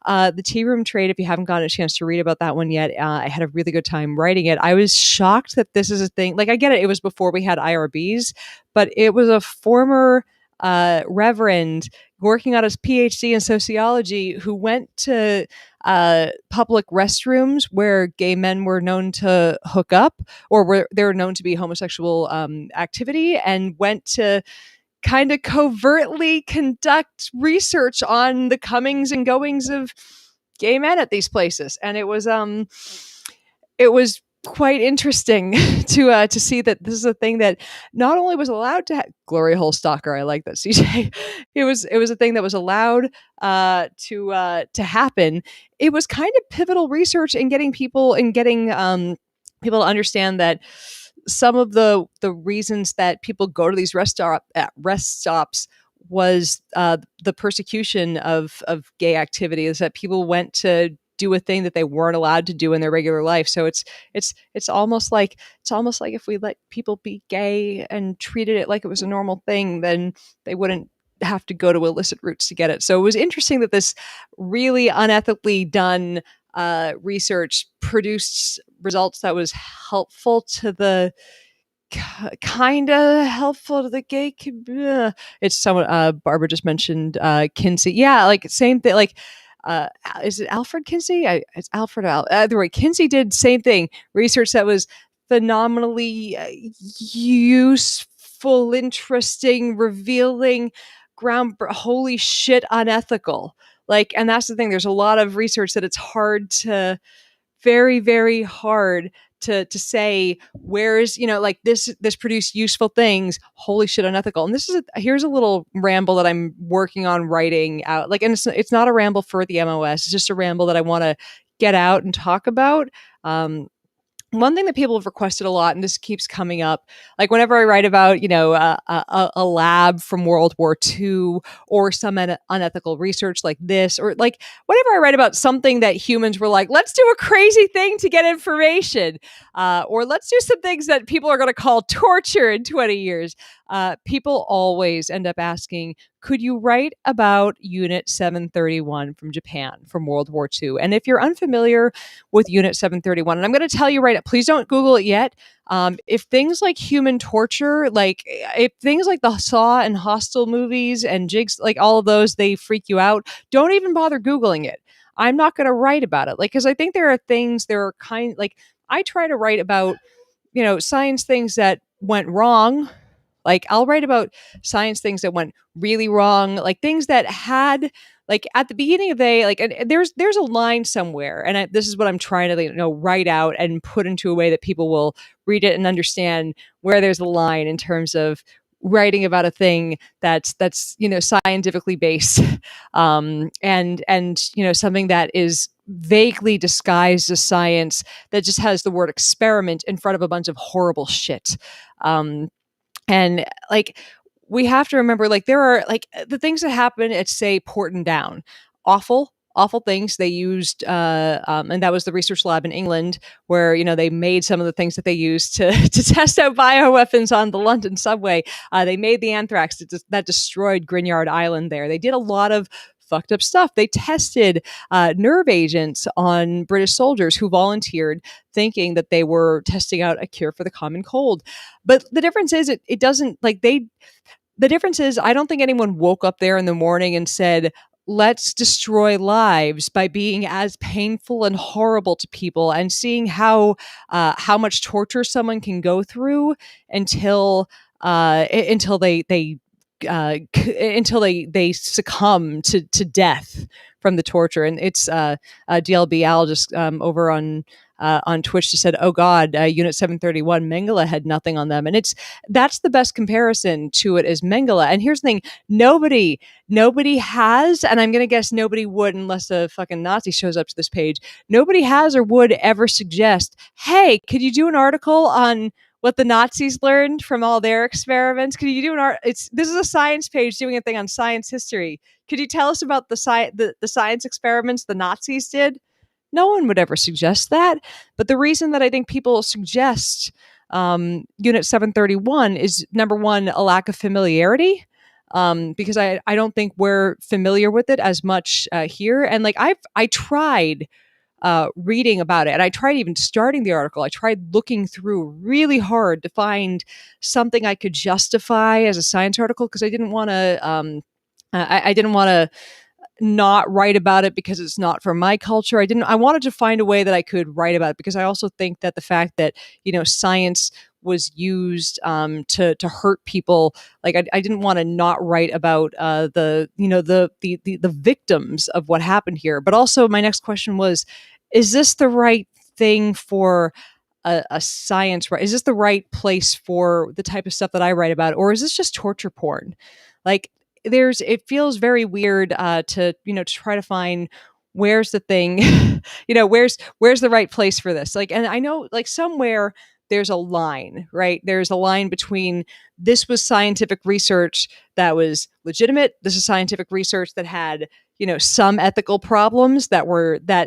the tea room trade, if you haven't gotten a chance to read about that one yet, I had a really good time writing it. I was shocked that this is a thing. Like, I get it. It was before we had IRBs, but it was a former reverend working on his PhD in sociology who went to public restrooms where gay men were known to hook up, or where they were known to be homosexual activity, and went to kind of covertly conduct research on the comings and goings of gay men at these places. And it was quite interesting to see that this is a thing that not only was allowed to Glory Hole Stalker. I like that, CJ. It was a thing that was allowed to happen. It was kind of pivotal research in getting people to understand that some of the reasons that people go to these rest stops was the persecution of gay activity, is that people went to do a thing that they weren't allowed to do in their regular life. So it's almost like if we let people be gay and treated it like it was a normal thing, then they wouldn't have to go to illicit routes to get it. So it was interesting that this really unethically done research produced results that was helpful to the kind of helpful to the gay community. It's someone Barbara just mentioned Kinsey. Yeah, like same thing. Like is it Alfred Kinsey? It's Alfred either way. Kinsey did same thing. Research that was phenomenally useful, interesting, revealing, holy shit, unethical. Like, and that's the thing. There's a lot of research that it's very, very hard to say where's, like this produced useful things, holy shit, unethical. And here's a little ramble that I'm working on writing out. Like, and it's not a ramble for the MOS. It's just a ramble that I want to get out and talk about. One thing that people have requested a lot, and this keeps coming up, like whenever I write about, a lab from World War II or some unethical research like this, or like whenever I write about something that humans were like, let's do a crazy thing to get information, or let's do some things that people are going to call torture in 20 years, people always end up asking, could you write about Unit 731 from Japan from World War II? And if you're unfamiliar with Unit 731, and I'm going to tell you please don't Google it yet. If things like human torture, like if things like the Saw and Hostel movies and Jigs, like all of those, they freak you out, don't even bother Googling it. I'm not going to write about it. Like, because I think there are I try to write about, science things that went wrong. Like I'll write about science things that went really wrong, like things that had, like at the beginning of the day, like, and there's a line somewhere, and this is what I'm trying to write out and put into a way that people will read it and understand where there's a line in terms of writing about a thing that's scientifically based, and something that is vaguely disguised as science that just has the word experiment in front of a bunch of horrible shit. And like, we have to remember, like, there are like the things that happen at, say, Porton Down, awful things. They used and that was the research lab in England where, they made some of the things that they used to to test out bioweapons on the London subway. They made the anthrax that destroyed Grignard Island there. They did a lot of fucked up stuff. They tested nerve agents on British soldiers who volunteered, thinking that they were testing out a cure for the common cold. But the difference is, it doesn't, like, the difference is, I don't think anyone woke up there in the morning and said, let's destroy lives by being as painful and horrible to people and seeing how much torture someone can go through until until they succumb to death from the torture. And it's DLB Al just over on Twitch just said, "Oh God, Unit 731, Mengele had nothing on them," and that's the best comparison to it is Mengele. And here's the thing: nobody has, and I'm gonna guess nobody would, unless a fucking Nazi shows up to this page. Nobody has or would ever suggest, "Hey, could you do an article on what the Nazis learned from all their experiments? Could you do this is a science page doing a thing on science history. Could you tell us about the science experiments the Nazis did?" No one would ever suggest that. But the reason that I think people suggest Unit 731 is, number one, a lack of familiarity. Because I don't think we're familiar with it as much here. And like, I tried reading about it, and I tried even starting the article. I tried looking through really hard to find something I could justify as a science article, because I didn't want to I didn't want to not write about it because it's not from my culture. I wanted to find a way that I could write about it, because I also think that the fact that, science was used to hurt people, like, I didn't want to not write about the victims of what happened here. But also my next question was, is this the right thing for a science, right? Is this the right place for the type of stuff that I write about, or is this just torture porn? Like, it feels very weird to try to find where's the thing, where's the right place for this. Like, and I know, like, somewhere there's a line, right? There's a line between, this was scientific research that was legitimate, this is scientific research that had, some ethical problems that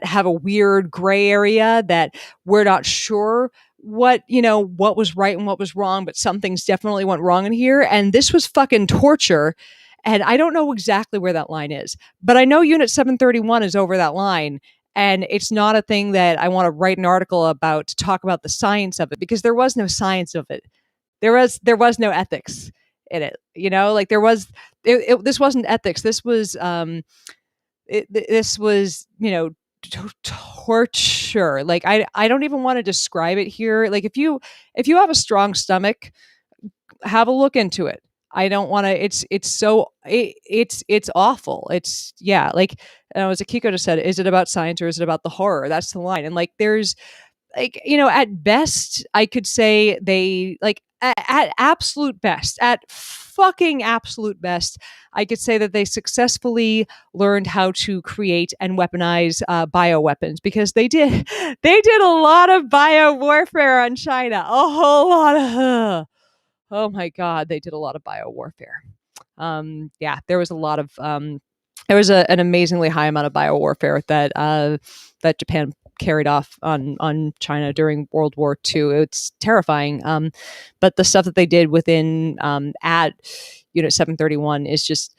have a weird gray area that we're not sure what was right and what was wrong, but some things definitely went wrong in here, and this was fucking torture. And I don't know exactly where that line is, but I know Unit 731 is over that line. And it's not a thing that I want to write an article about to talk about the science of it, because there was no science of it. There was no ethics in it. Like, this wasn't ethics. This was torture. Like, I don't even want to describe it here. Like, if you have a strong stomach, have a look into it. I don't want to. It's awful. It's, yeah. Like, as Akiko just said, is it about science or is it about the horror? That's the line. And like, there's, like, at best, I could say they, like, at absolute best, at fucking absolute best, I could say that they successfully learned how to create and weaponize bioweapons, because they did a lot of bio warfare on China, a whole lot of. Oh my God, they did a lot of bio warfare. Yeah, there was a lot of there was an amazingly high amount of bio warfare that Japan carried off on China during World War II. It's terrifying. But the stuff that they did within at Unit 731 is just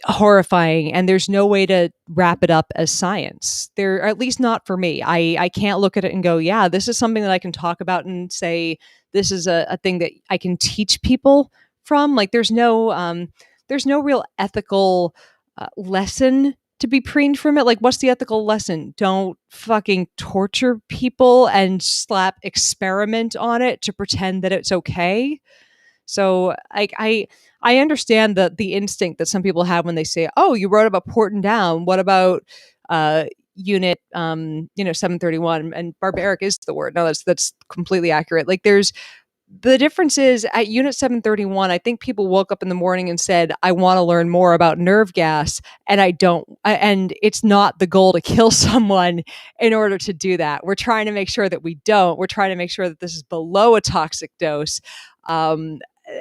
horrifying, and there's no way to wrap it up as science. There, or at least not for me. I can't look at it and go, yeah, this is something that I can talk about and say this is a thing that I can teach people from. Like, there's no real ethical lesson to be preened from it. Like, what's the ethical lesson? Don't fucking torture people and slap experiment on it to pretend that it's okay. So, like, I understand the instinct that some people have when they say, "Oh, you wrote about Porton Down. What about Unit 731?" And barbaric is the word. No, that's completely accurate. Like, the difference is, at Unit 731, I think people woke up in the morning and said, I want to learn more about nerve gas, and I don't. And it's not the goal to kill someone in order to do that. We're trying to make sure that we don't. We're trying to make sure that this is below a toxic dose.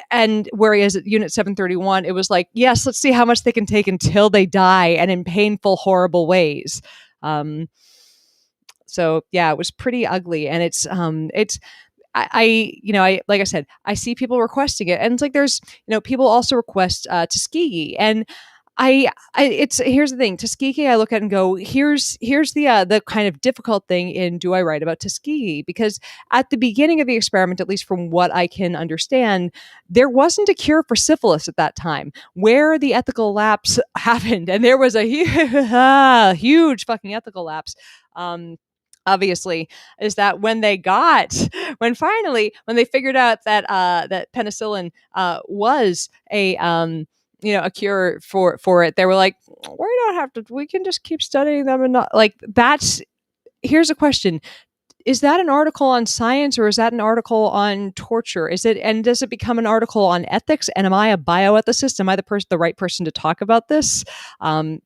And whereas at Unit 731, it was like, yes, let's see how much they can take until they die and in painful, horrible ways. So yeah, it was pretty ugly, and it's I like I said, I see people requesting it, and it's like there's people also request Tuskegee, and it's here's the thing, Tuskegee I look at and go, here's the kind of difficult thing in do I write about Tuskegee, because at the beginning of the experiment, at least from what I can understand, there wasn't a cure for syphilis at that time, where the ethical lapse happened, and there was a huge fucking ethical lapse. Obviously, is that when they figured out that that penicillin was a cure for it, they were like, we don't have to, we can just keep studying them, and not like that's here's a question: is that an article on science, or is that an article on torture? Is it, and does it become an article on ethics? And am I a bioethicist? Am I the right person to talk about this?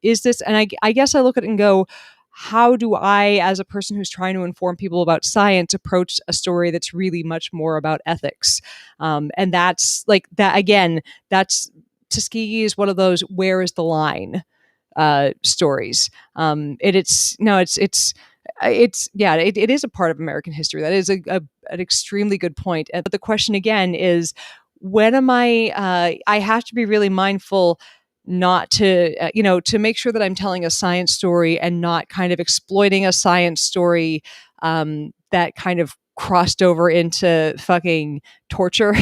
Is this, and I guess I look at it and go, how do I, as a person who's trying to inform people about science, approach a story that's really much more about ethics? And that's like that again. That's Tuskegee is one of those where is the line stories. It is a part of American history. That is an extremely good point. But the question again is, when am I have to be really mindful not to, to make sure that I'm telling a science story and not kind of exploiting a science story that kind of crossed over into fucking torture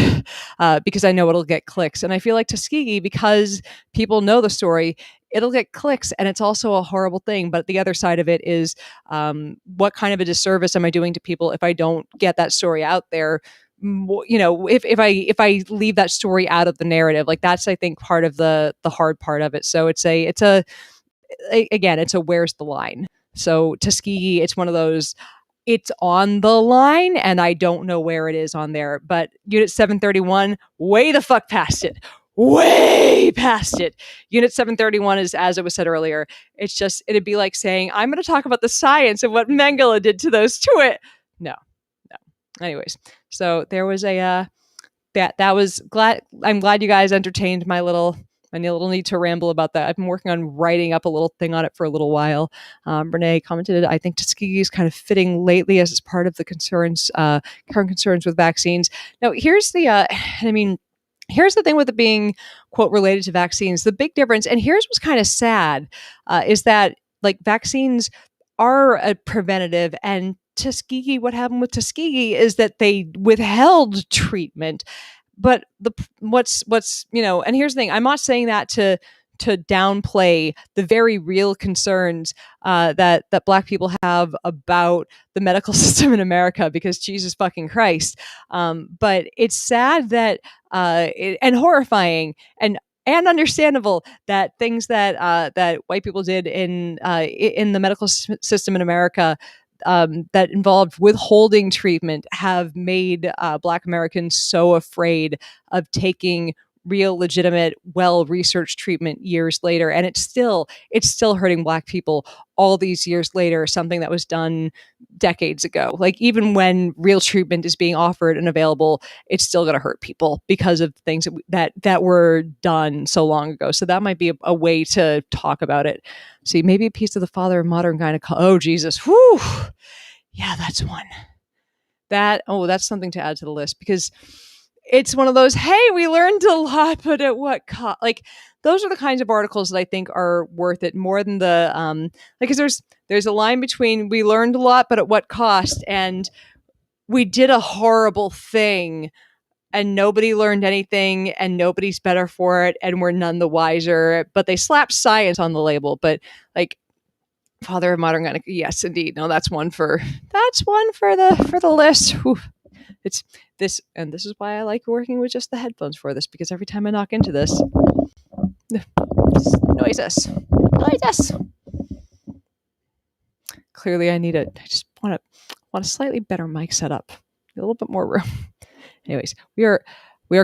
because I know it'll get clicks. And I feel like Tuskegee, because people know the story, it'll get clicks, and it's also a horrible thing. But the other side of it is, what kind of a disservice am I doing to people if I don't get that story out there? If I leave that story out of the narrative, like that's, I think, part of the hard part of it. So it's a where's the line? So Tuskegee, it's one of those, it's on the line and I don't know where it is on there. But Unit 731, way the fuck past it. Way past it. Unit 731 is, as it was said earlier, it's just, it'd be like saying, I'm going to talk about the science of what Mengele did to those Tuit. No. Anyways, so there was a that was glad. I'm glad you guys entertained my little need to ramble about that. I've been working on writing up a little thing on it for a little while. Renee commented, I think Tuskegee is kind of fitting lately as part of the current concerns with vaccines. Now, here's the here's the thing with it being, quote, related to vaccines. The big difference, and here's what's kind of sad, is that like vaccines are a preventative, and Tuskegee, what happened with Tuskegee is that they withheld treatment. But what's and here's the thing, I'm not saying that to downplay the very real concerns that Black people have about the medical system in America, because Jesus fucking Christ. But it's sad that and horrifying and understandable that things that white people did in the medical system in America that involved withholding treatment have made Black Americans so afraid of taking real, legitimate, well-researched treatment years later. And it's still hurting Black people all these years later, something that was done decades ago. Like, even when real treatment is being offered and available, it's still going to hurt people because of things that were done so long ago. So that might be a way to talk about it. See, maybe a piece of the father of modern gynecology. Oh, Jesus. Whew. Yeah, that's one. That's something to add to the list, because it's one of those, hey, we learned a lot, but at what cost? Like, those are the kinds of articles that I think are worth it more than the because there's a line between we learned a lot, but at what cost, and we did a horrible thing and nobody learned anything and nobody's better for it and we're none the wiser. But they slapped science on the label. But like, father of modern gynecology, yes, indeed. No, that's one for the list. Whew. It's this, and this is why I like working with just the headphones for this, because every time I knock into this, noises. Clearly, I just want a slightly better mic setup, a little bit more room. Anyways, we are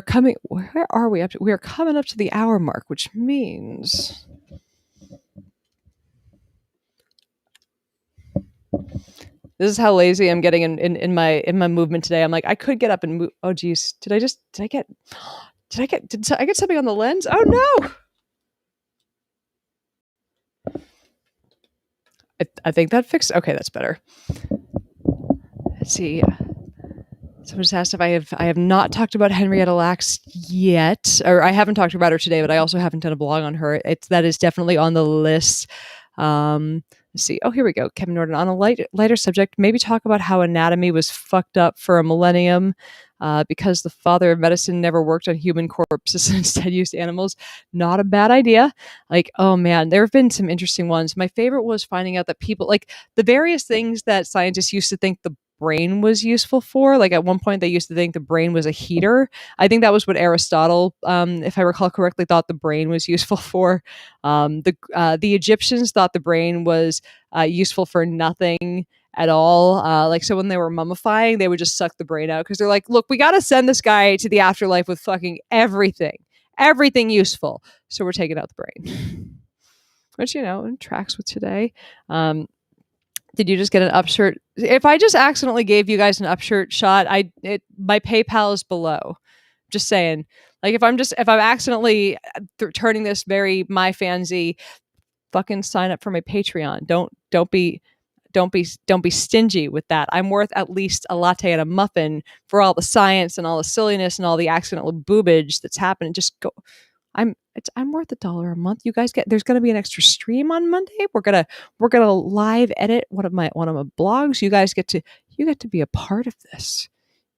coming. Where are we up to? We are coming up to the hour mark, which means This is how lazy I'm getting in my movement today. I'm like, I could get up and move. Oh geez, did I get something on the lens? Oh no! I think that fixed. Okay, that's better. Let's see. Someone just asked if I have not talked about Henrietta Lacks yet, or I haven't talked about her today, but I also haven't done a blog on her. That is definitely on the list. Let's see. Oh, here we go. Kevin Norton, on a lighter subject, maybe talk about how anatomy was fucked up for a millennium because the father of medicine never worked on human corpses and instead used animals. Not a bad idea. Like, oh man, there have been some interesting ones. My favorite was finding out that people, like the various things that scientists used to think the brain was useful for. Like at one point, they used to think the brain was a heater. I think that was what Aristotle, if I recall correctly, thought the brain was useful for. The Egyptians thought the brain was useful for nothing at all. Like, so when they were mummifying, they would just suck the brain out because they're like, look, we got to send this guy to the afterlife with fucking everything useful. So we're taking out the brain, which, tracks with today. Did you just get an upshirt? If I just accidentally gave you guys an upshirt shot, my PayPal is below. Just saying. Like if I'm accidentally turning this very my fansy, fucking sign up for my Patreon. Don't be stingy with that. I'm worth at least a latte and a muffin for all the science and all the silliness and all the accidental boobage that's happening. Just go. I'm worth $1 a month. You guys there's gonna be an extra stream on Monday. We're gonna live edit one of my blogs. You guys get to be a part of this.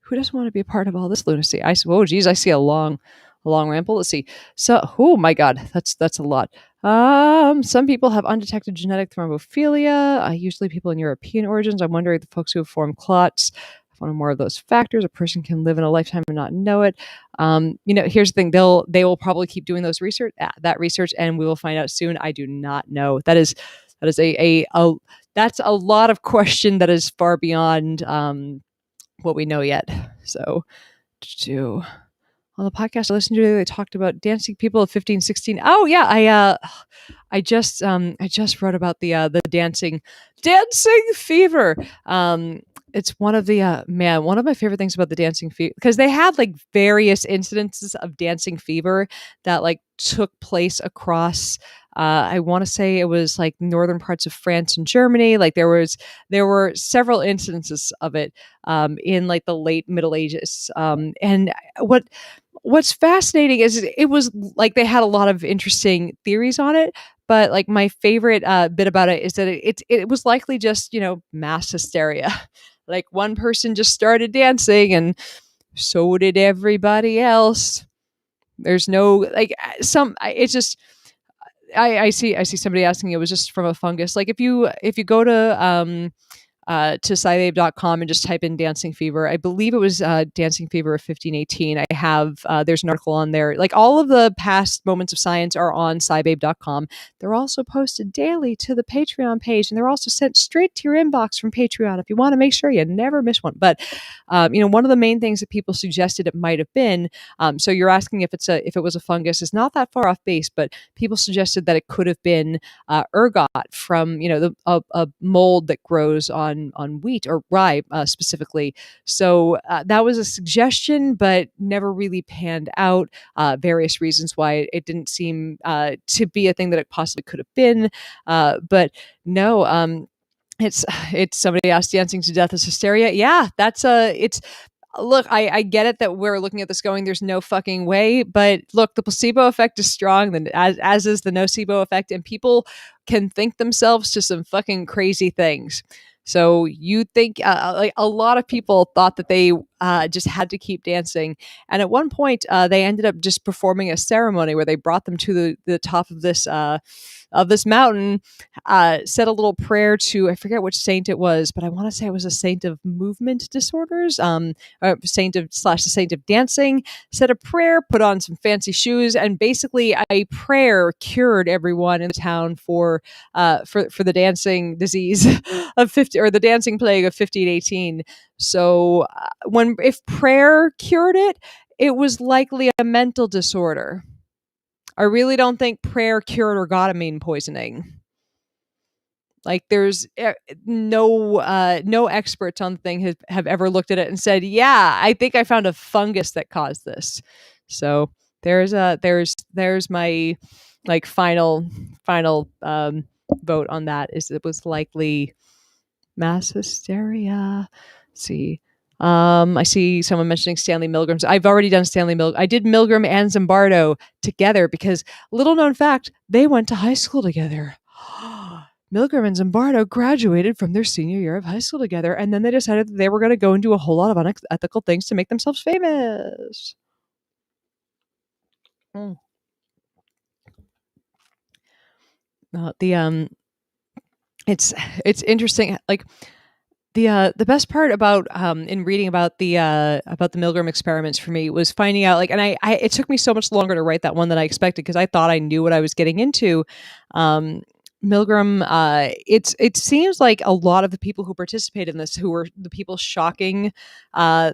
Who doesn't want to be a part of all this lunacy? I see a long ramble. Let's see. So, oh my God, that's a lot. Some people have undetected genetic thrombophilia. Usually people in European origins. I'm wondering the folks who have formed clots. One or more of those factors, a person can live in a lifetime and not know it. Here's the thing: they will probably keep doing that research, and we will find out soon. I do not know. That is that's a lot of question that is far beyond what we know yet. So, on the podcast I listened to, they talked about dancing people of 15, 16. Oh yeah, I just wrote about the dancing fever. It's one of my favorite things about the dancing fever, because they had like various incidences of dancing fever that like took place across I want to say it was like northern parts of France and Germany. Like there were several incidences of it in like the late Middle Ages. And what's fascinating is it was like they had a lot of interesting theories on it. But like my favorite bit about it is that it was likely just mass hysteria. Like one person just started dancing and so did everybody else. There's no like it's just I see somebody asking, it was just from a fungus. Like if you go to SciBabe.com and just type in dancing fever. I believe it was dancing fever of 1518. I have there's an article on there. Like all of the past moments of science are on SciBabe.com. They're also posted daily to the Patreon page, and they're also sent straight to your inbox from Patreon if you want to make sure you never miss one. But one of the main things that people suggested it might have been. So you're asking if it was a fungus, is not that far off base, but people suggested that it could have been ergot from a mold that grows on wheat or rye specifically. So that was a suggestion, but never really panned out. Various reasons why it didn't seem to be a thing that it possibly could have been. But no, it's somebody asked, dancing to death is hysteria. Yeah, look, I get it that we're looking at this going, there's no fucking way, but look, the placebo effect is strong, then as is the nocebo effect, and people can think themselves to some fucking crazy things. So you think like a lot of people thought that they just had to keep dancing, and at one point they ended up just performing a ceremony where they brought them to the top of this mountain, said a little prayer to, I forget which saint it was, but I want to say it was a saint of movement disorders, a saint of dancing, said a prayer, put on some fancy shoes, and basically a prayer cured everyone in the town for the dancing disease of 50, or the dancing plague of 1518. So if prayer cured it, it was likely a mental disorder. I really don't think prayer cured ergotamine poisoning. Like there's no experts on the thing have ever looked at it and said, yeah, I think I found a fungus that caused this. So there's my like final vote on that. Is it was likely mass hysteria. Let's see. I see someone mentioning Stanley Milgram's. I've already done Stanley Milgram. I did Milgram and Zimbardo together because, little known fact, they went to high school together. Milgram and Zimbardo graduated from their senior year of high school together, and then they decided that they were going to go and do a whole lot of unethical things to make themselves famous. Mm. The it's interesting. Like the best part about in reading about the Milgram experiments for me was finding out, like, and I it took me so much longer to write that one than I expected because I thought I knew what I was getting into. Milgram, it seems like a lot of the people who participated in this, who were the people shocking shocking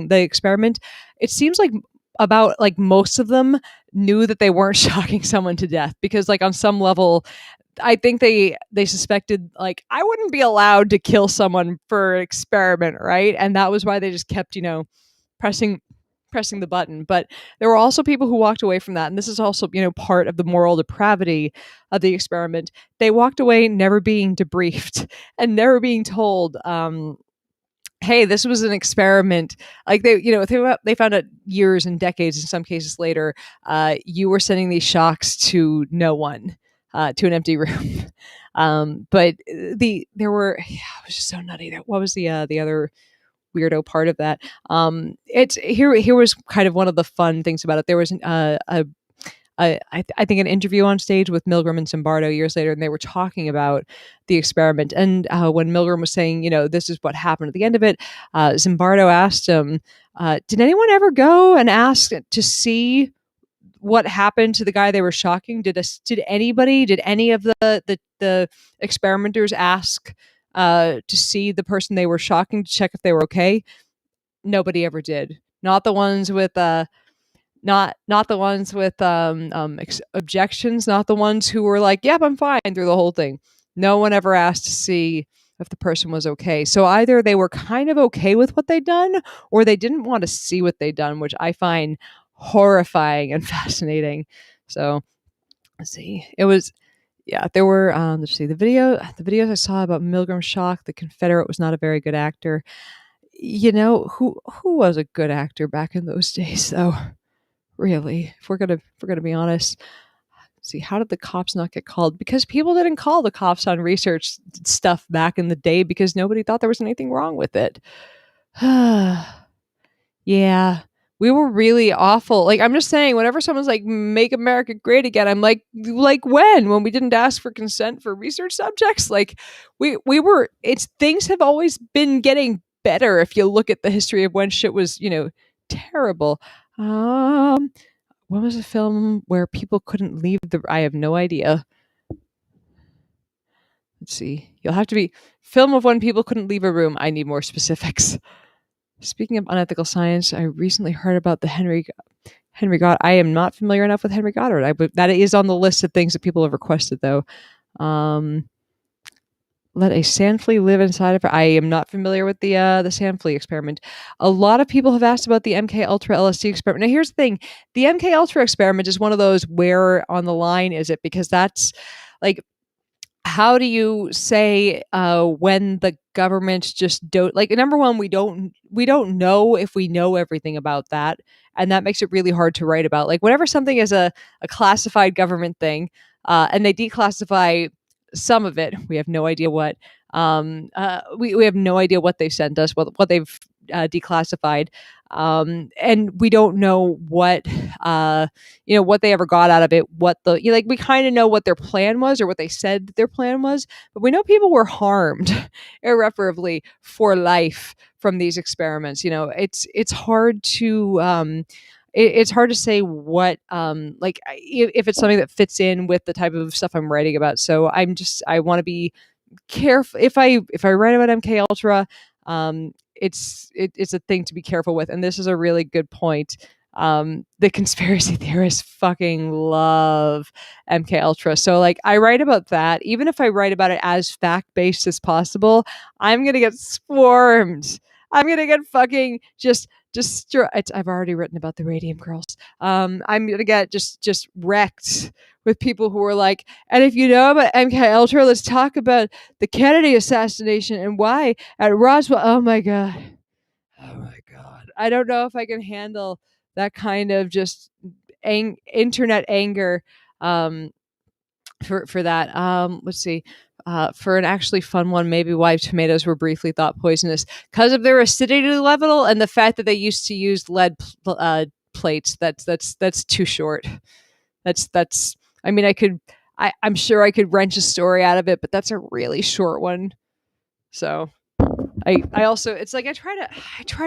the experiment, it seems like about like most of them knew that they weren't shocking someone to death, because like on some level I think they suspected, like, I wouldn't be allowed to kill someone for an experiment, right? And that was why they just kept, pressing the button. But there were also people who walked away from that, and this is also, part of the moral depravity of the experiment. They walked away never being debriefed and never being told, hey, this was an experiment. Like they found out years and decades, in some cases later, you were sending these shocks to no one, to an empty room. But there were, it was just so nutty. What was the other weirdo part of that? It's here was kind of one of the fun things about it. There was I think an interview on stage with Milgram and Zimbardo years later, and they were talking about the experiment. And when Milgram was saying, this is what happened at the end of it, Zimbardo asked him, did anyone ever go and ask to see what happened to the guy they were shocking? Did any of the experimenters ask to see the person they were shocking to check if they were okay? Nobody ever did. Not the ones with not the ones with objections, not the ones who were like, yep, I'm fine through the whole thing. No one ever asked to see if the person was okay. So either they were kind of okay with what they'd done, or they didn't want to see what they'd done, which I find horrifying and fascinating. Let's see. It was, yeah, there were, let's see, the videos I saw about Milgram shock, the Confederate was not a very good actor. Who was a good actor back in those days, though? Really, if we're gonna be honest. See, how did the cops not get called? Because people didn't call the cops on research stuff back in the day because nobody thought there was anything wrong with it. Yeah, we were really awful. Like, I'm just saying, whenever someone's like, make America great again, I'm like when we didn't ask for consent for research subjects? Like, we were, things have always been getting better if you look at the history of when shit was, terrible. When was a film where people couldn't leave I have no idea. Let's see. You'll have to be film of when people couldn't leave a room. I need more specifics. Speaking of unethical science, I recently heard about the Henry Goddard. I am not familiar enough with Henry Goddard. That is on the list of things that people have requested, though. Let a sand flea live inside of her. I am not familiar with the sand flea experiment. A lot of people have asked about the MK Ultra LSD experiment. Now, here's the thing: the MK Ultra experiment is one of those, where on the line is it? Because that's like, how do you say when the government just don't, like, number one, we don't know if we know everything about that, and that makes it really hard to write about. Like, whenever something is a classified government thing, and they declassify some of it, we have no idea what. We have no idea what they've sent us, what they've declassified, and we don't know what what they ever got out of it. We kind of know what their plan was, or what they said their plan was, but we know people were harmed irreparably for life from these experiments. It's hard to it's hard to say what if it's something that fits in with the type of stuff I'm writing about. So I want to be careful if I write about MK Ultra. It's a thing to be careful with, and this is a really good point the conspiracy theorists fucking love MK Ultra. So like I write about that. Even if I write about it as fact-based as possible, I'm gonna get swarmed. I'm gonna get fucking just I've already written about the Radium Girls. I'm gonna get just wrecked with people who are like, and if you know about MK Ultra, let's talk about the Kennedy assassination and why at Roswell. Oh my god. Oh my god. I don't know if I can handle that kind of just internet anger um, for that. Let's see. For an actually fun one, maybe why tomatoes were briefly thought poisonous because of their acidity level and the fact that they used to use lead plates. That's too short. That's. I mean, I'm sure I could wrench a story out of it, but that's a really short one. So I also it's like I try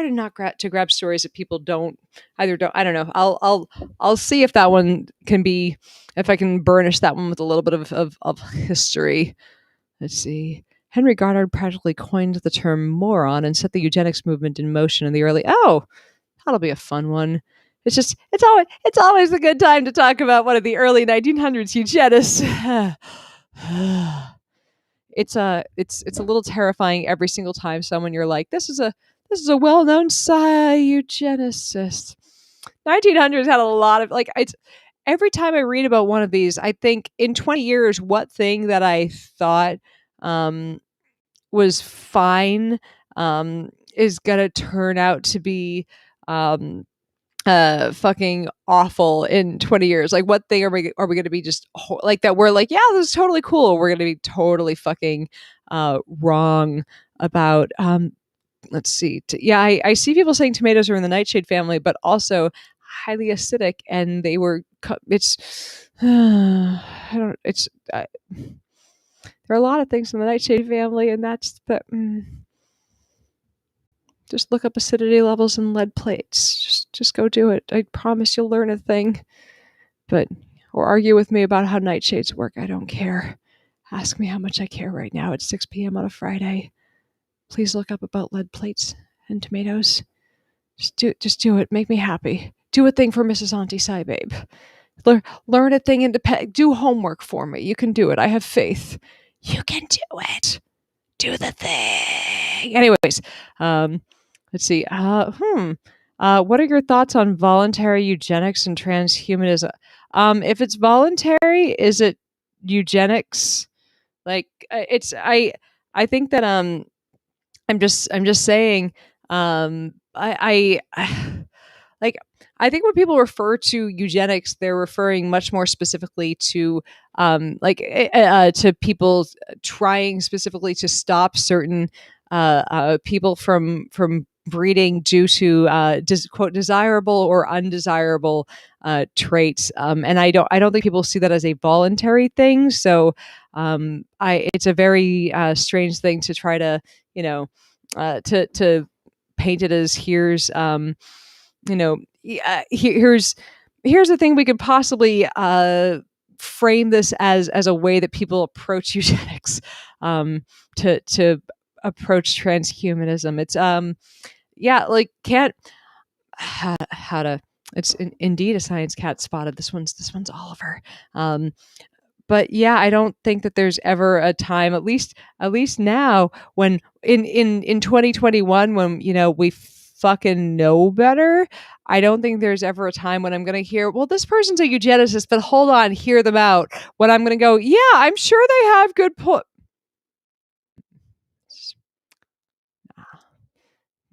to not grab stories that people don't I don't know. I'll see if that one can be if I can burnish that one with a little bit of history. Let's see. Henry Goddard practically coined the term moron and set the eugenics movement in motion in the early. Oh, that'll be a fun one. It's always a good time to talk about one of the early 1900s eugenicists. It's a little terrifying every single time someone you're like, this is a well-known eugenicist. 1900s had a lot of like it's every time I read about one of these, I think in 20 years, what thing that I thought was fine is gonna turn out to be fucking awful in 20 years. Like what thing are we going to be just like that we're like, yeah, this is totally cool, we're going to be totally fucking wrong about let's see. Yeah, I see people saying tomatoes are in the nightshade family, but also highly acidic, and they were it's I don't it's there are a lot of things in the nightshade family, and that's the just look up acidity levels in lead plates. Just go do it. I promise you'll learn a thing. But or argue with me about how nightshades work. I don't care. Ask me how much I care right now at 6 p.m. on a Friday. Please look up about lead plates and tomatoes. Just do it. Make me happy. Do a thing for Mrs. Auntie Cy, babe. Learn a thing independent. Do homework for me. You can do it. I have faith. You can do it. Do the thing. Anyways, let's see. What are your thoughts on voluntary eugenics and transhumanism? If it's voluntary, is it eugenics? Like I think that I'm just saying I like I think when people refer to eugenics, they're referring much more specifically to to people trying specifically to stop certain people from breeding due to quote desirable or undesirable traits, and I don't think people see that as a voluntary thing. So it's a very strange thing to try to to paint it as here's here's the thing we could possibly frame this as a way that people approach eugenics, to approach transhumanism. It's like can't how to it's indeed a science cat spotted. This one's Oliver. But yeah, I don't think that there's ever a time, at least now, when in 2021, when we fucking know better. I don't think there's ever a time when I'm going to hear, well, this person's a eugenicist, but hold on, hear them out. When I'm going to go, yeah, I'm sure they have good point.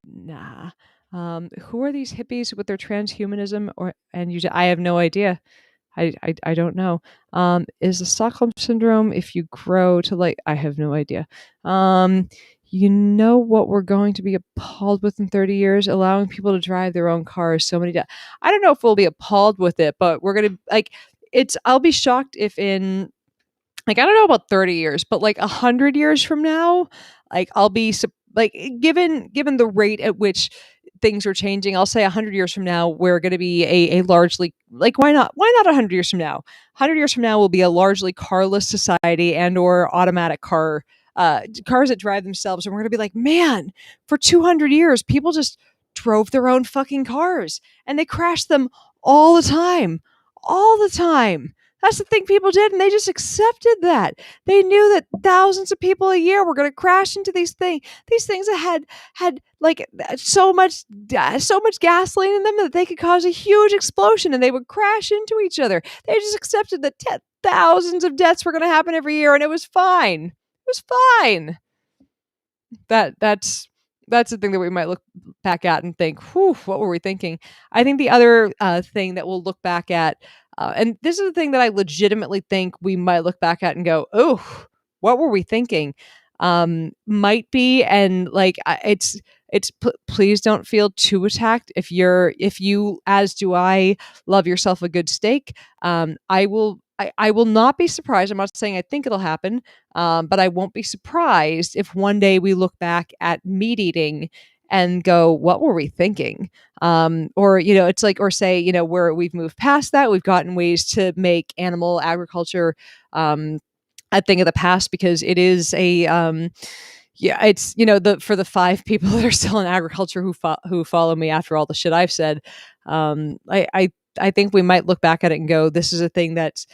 Nah. Who are these hippies with their transhumanism I have no idea. I don't know. Is the Stockholm syndrome if you grow to like, I have no idea. You know what we're going to be appalled with in 30 years? Allowing people to drive their own cars. So many. I don't know if we'll be appalled with it, but we're going to I'll be shocked if in I don't know about 30 years, but 100 years from now, I'll be given the rate at which things are changing, I'll say 100 years from now, we're going to be a largely, why not 100 years from now? 100 years from now will be a largely carless society and or automatic cars that drive themselves. And we're going to be like, man, for 200 years, people just drove their own fucking cars and they crashed them all the time. All the time. That's the thing people did, and they just accepted that. They knew that thousands of people a year were going to crash into these things. These things that had like so much gasoline in them that they could cause a huge explosion, and they would crash into each other. They just accepted that thousands of deaths were going to happen every year, and it was fine. It was fine. That's the thing that we might look back at and think, whew, what were we thinking? I think the other thing that we'll look back at, and this is the thing that I legitimately think we might look back at and go, oh, what were we thinking? Might be, and like please don't feel too attacked if you, as do I, love yourself a good steak. I will not be surprised. I'm not saying I think it'll happen, but I won't be surprised if one day we look back at meat eating and go, what were we thinking? Or, it's like, or say, where we've moved past that, we've gotten ways to make animal agriculture a thing of the past, because it is it's for the 5 people that are still in agriculture who follow me after all the shit I've said. I think we might look back at it and go, this is a thing that's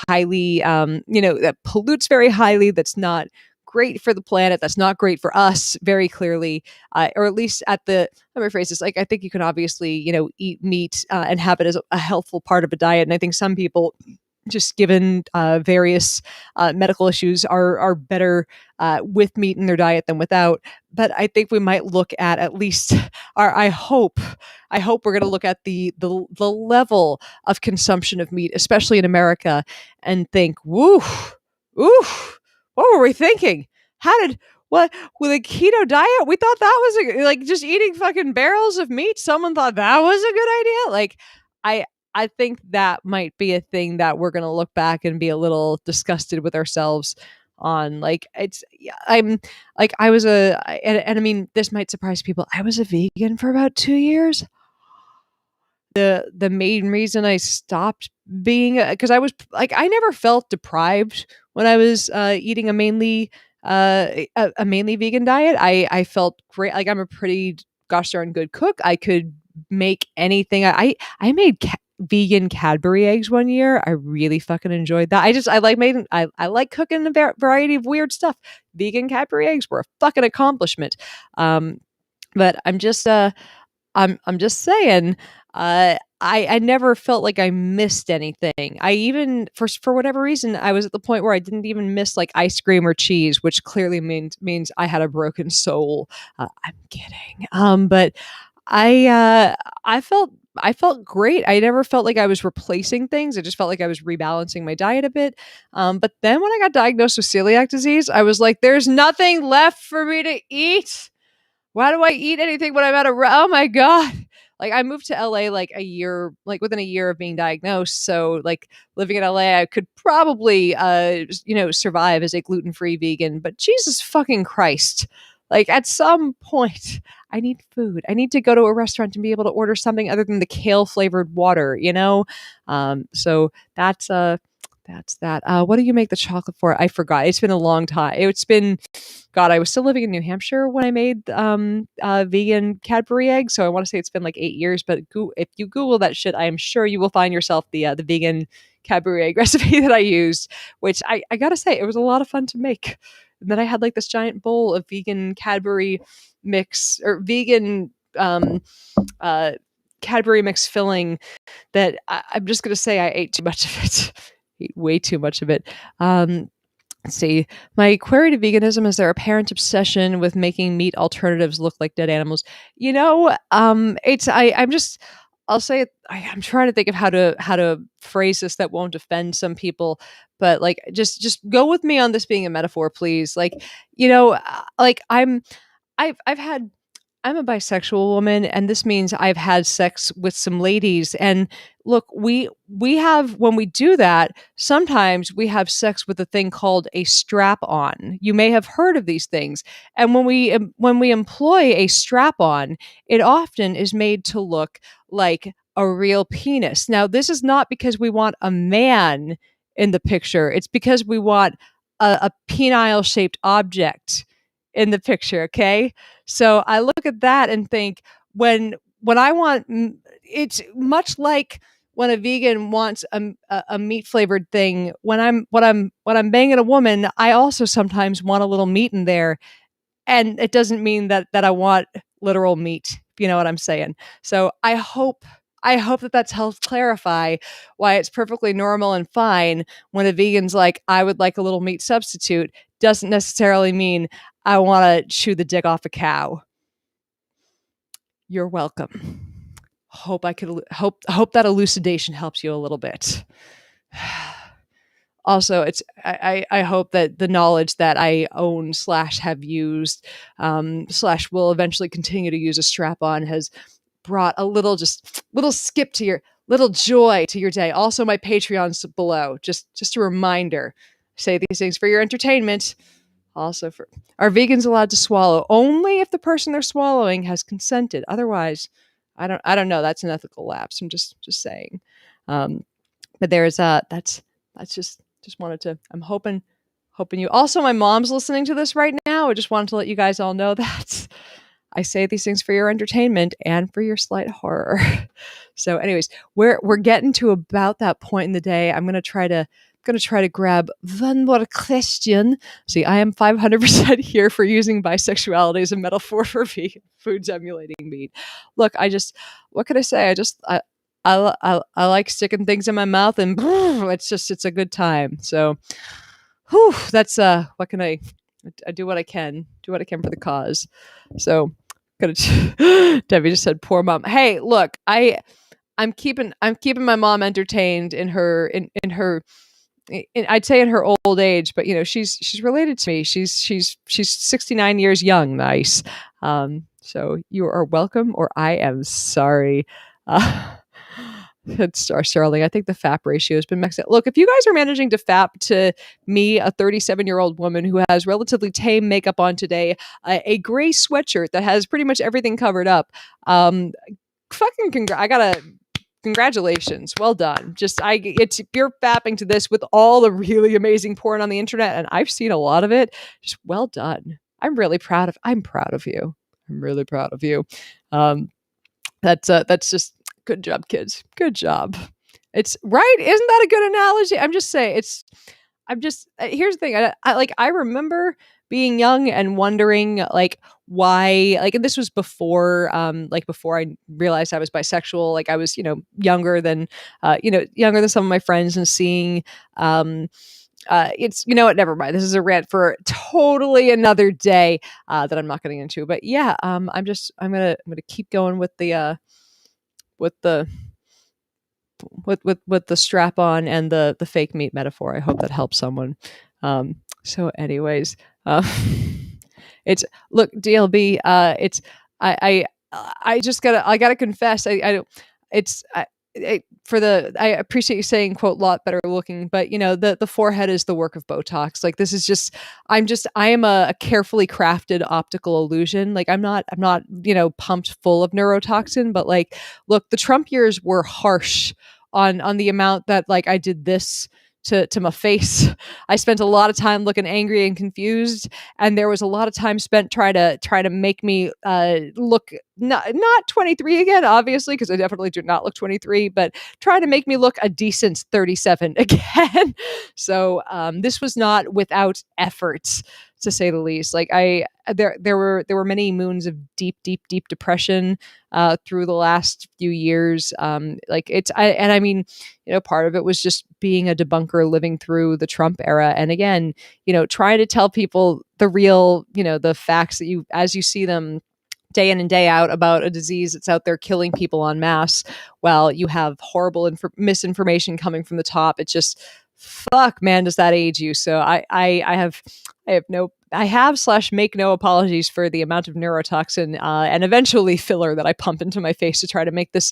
highly, that pollutes very highly. That's not great for the planet. That's not great for us, very clearly, or at least let me rephrase this. Like, I think you can obviously, eat meat and have it as a healthful part of a diet. And I think some people, just given various medical issues, are better with meat in their diet than without. But I think we might look at least I hope we're going to look at the level of consumption of meat, especially in America, and think, woo, what were we thinking? What with a keto diet? We thought that was like just eating fucking barrels of meat. Someone thought that was a good idea. Like, I think that might be a thing that we're going to look back and be a little disgusted with ourselves on. Like, I'm like, I was and I mean, this might surprise people. I was a vegan for about 2 years. The main reason I stopped being, because I was like, I never felt deprived when I was eating a mainly vegan diet. I felt great. Like, I'm a pretty gosh darn good cook. I could make anything. I made vegan Cadbury eggs one year. I really fucking enjoyed that. I like cooking a variety of weird stuff. Vegan Cadbury eggs were a fucking accomplishment. But I'm just saying, I never felt like I missed anything. I even, for whatever reason, I was at the point where I didn't even miss like ice cream or cheese, which clearly means I had a broken soul. I'm kidding. But I felt great. I never felt like I was replacing things. I just felt like I was rebalancing my diet a bit. But then when I got diagnosed with celiac disease, I was like, there's nothing left for me to eat. Why do I eat anything when I'm oh my God. Like, I moved to LA like within a year of being diagnosed. So like, living in LA, I could probably, survive as a gluten-free vegan, but Jesus fucking Christ. Like, at some point, I need food. I need to go to a restaurant and be able to order something other than the kale flavored water, So that's that. What do you make the chocolate for? I forgot. It's been a long time. It's been, God, I was still living in New Hampshire when I made vegan Cadbury eggs. So I want to say it's been like 8 years. But if you Google that shit, I am sure you will find yourself the vegan Cadbury egg recipe that I used, which I gotta say, it was a lot of fun to make. And then I had like this giant bowl of vegan Cadbury mix, or vegan Cadbury mix filling that I'm just gonna say I ate too much of it. Way too much of it. Let's see. My query to veganism is their apparent obsession with making meat alternatives look like dead animals. I'll say it. I'm trying to think of how to phrase this that won't offend some people, but like, just go with me on this being a metaphor, please. Like, like I'm a bisexual woman, and this means I've had sex with some ladies. And look, we have, when we do that, sometimes we have sex with a thing called a strap-on. You may have heard of these things. And when we employ a strap-on, it often is made to look like a real penis. Now, this is not because we want a man in the picture. It's because we want a penile-shaped object in the picture, okay? So I look at that and think, when I want, it's much like when a vegan wants a meat flavored thing. When I'm banging a woman, I also sometimes want a little meat in there, and it doesn't mean that I want literal meat. If you know what I'm saying. So I hope that that's helped clarify why it's perfectly normal and fine when a vegan's like, I would like a little meat substitute, doesn't necessarily mean I want to chew the dick off a cow. You're welcome. Hope that elucidation helps you a little bit. Also, I hope that the knowledge that I own / have used / will eventually continue to use a strap on has brought a little skip to your little joy to your day. Also, my Patreon's below. Just a reminder. I say these things for your entertainment. Also, for are vegans allowed to swallow? Only if the person they're swallowing has consented. Otherwise, I don't know. That's an ethical lapse. I'm just saying. But there's that's just wanted to. I'm hoping you. Also, my mom's listening to this right now. I just wanted to let you guys all know that I say these things for your entertainment and for your slight horror. So, anyways, we're getting to about that point in the day. I'm gonna try to grab one more question. See, I am 500% here for using bisexuality as a metaphor for vegan foods emulating meat. Look, what can I say? I like sticking things in my mouth, and it's a good time. So, that's what can I do what I can for the cause. So, Debbie just said, poor mom. Hey, look, I'm keeping my mom entertained in her I'd say in her old age, but she's related to me. She's 69 years young. Nice. So you are welcome, or I am sorry. Starling, I think the FAP ratio has been maxed out. Look, if you guys are managing to FAP to me, a 37-year-old woman who has relatively tame makeup on today, a gray sweatshirt that has pretty much everything covered up, congratulations. Well done. You're fapping to this with all the really amazing porn on the internet, and I've seen a lot of it. Just well done. I'm proud of you. I'm really proud of you. That's just good job, kids. Good job. It's right. Isn't that a good analogy? I'm just saying here's the thing. I remember being young and wondering why, and this was before I realized I was bisexual. I was younger than some of my friends, and seeing it's what, never mind, this is a rant for totally another day that I'm not getting into. But yeah, I'm gonna keep going with the strap on and the fake meat metaphor. I hope that helps someone. So anyways, it's look, DLB, it's I just gotta confess, I appreciate you saying, quote, lot better looking, but the forehead is the work of Botox. This is just I am a carefully crafted optical illusion. I'm not pumped full of neurotoxin, but look, the Trump years were harsh on the amount that I did this to my face. I spent a lot of time looking angry and confused, and there was a lot of time spent trying to make me look not 23 again, obviously, because I definitely do not look 23, but trying to make me look a decent 37 again. So this was not without effort, to say the least. There were many moons of deep depression through the last few years. I mean, part of it was just being a debunker living through the Trump era, and again, trying to tell people the real, the facts that as you see them day in and day out about a disease that's out there killing people en masse, while you have horrible misinformation coming from the top. It's just, fuck, man, does that age you? So I have / make no apologies for the amount of neurotoxin and eventually filler that I pump into my face to try to make this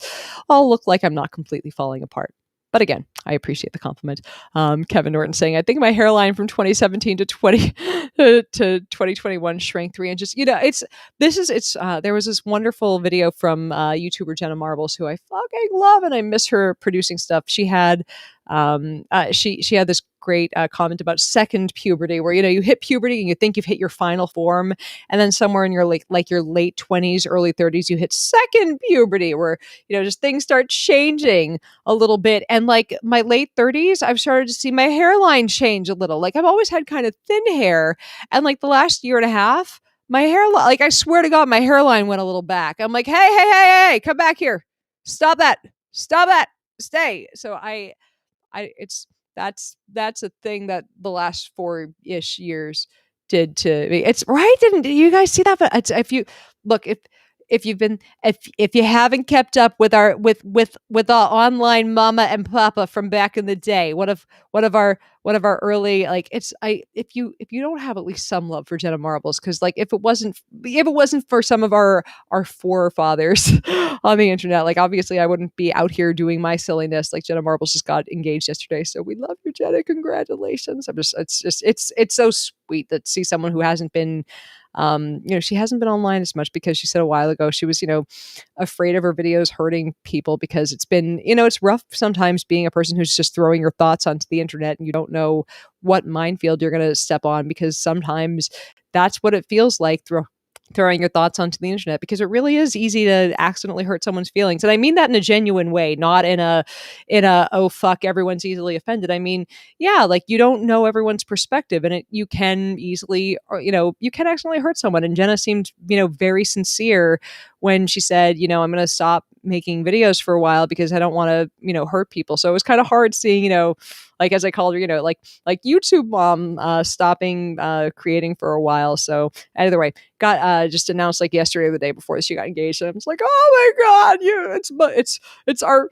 all look like I'm not completely falling apart. But again, I appreciate the compliment. Kevin Norton saying, I think my hairline from 2017 to 2021 shrank 3 inches. There was this wonderful video from YouTuber Jenna Marbles, who I fucking love, and I miss her producing stuff. She had she had this great comment about second puberty, where you hit puberty and you think you've hit your final form, and then somewhere in your like your late 20s, early 30s, you hit second puberty, where just things start changing a little bit. And like my late 30s, I've started to see my hairline change a little. Like I've always had kind of thin hair, and like the last year and a half, my hairline, like I swear to God, my hairline went a little back. I'm like, hey, come back here. Stop that. Stay. So it's that's a thing that the last 4-ish years did to me. It's right. Didn't you guys see that? But if you look, if you've been if you haven't kept up with our with our online mama and papa from back in the day, one of our early, like, if you don't have at least some love for Jenna Marbles, because like if it wasn't for some of our forefathers on the internet, like obviously I wouldn't be out here doing my silliness. Like Jenna Marbles just got engaged yesterday, so we love you, Jenna. Congratulations. It's so sweet to see someone who hasn't been she hasn't been online as much, because she said a while ago she was, afraid of her videos hurting people, because it's been, it's rough sometimes being a person who's just throwing your thoughts onto the internet and you don't know what minefield you're going to step on, because sometimes that's what it feels like throwing your thoughts onto the internet, because it really is easy to accidentally hurt someone's feelings. And I mean that in a genuine way, not in a oh fuck, everyone's easily offended. I mean, yeah, like you don't know everyone's perspective, and you can easily, you can accidentally hurt someone. And Jenna seemed, very sincere when she said, I'm going to stop making videos for a while because I don't want to, hurt people. So it was kind of hard seeing, like, as I called her, like YouTube mom, stopping creating for a while. So either way, got just announced like yesterday or the day before she got engaged, and I was like, oh my God, it's our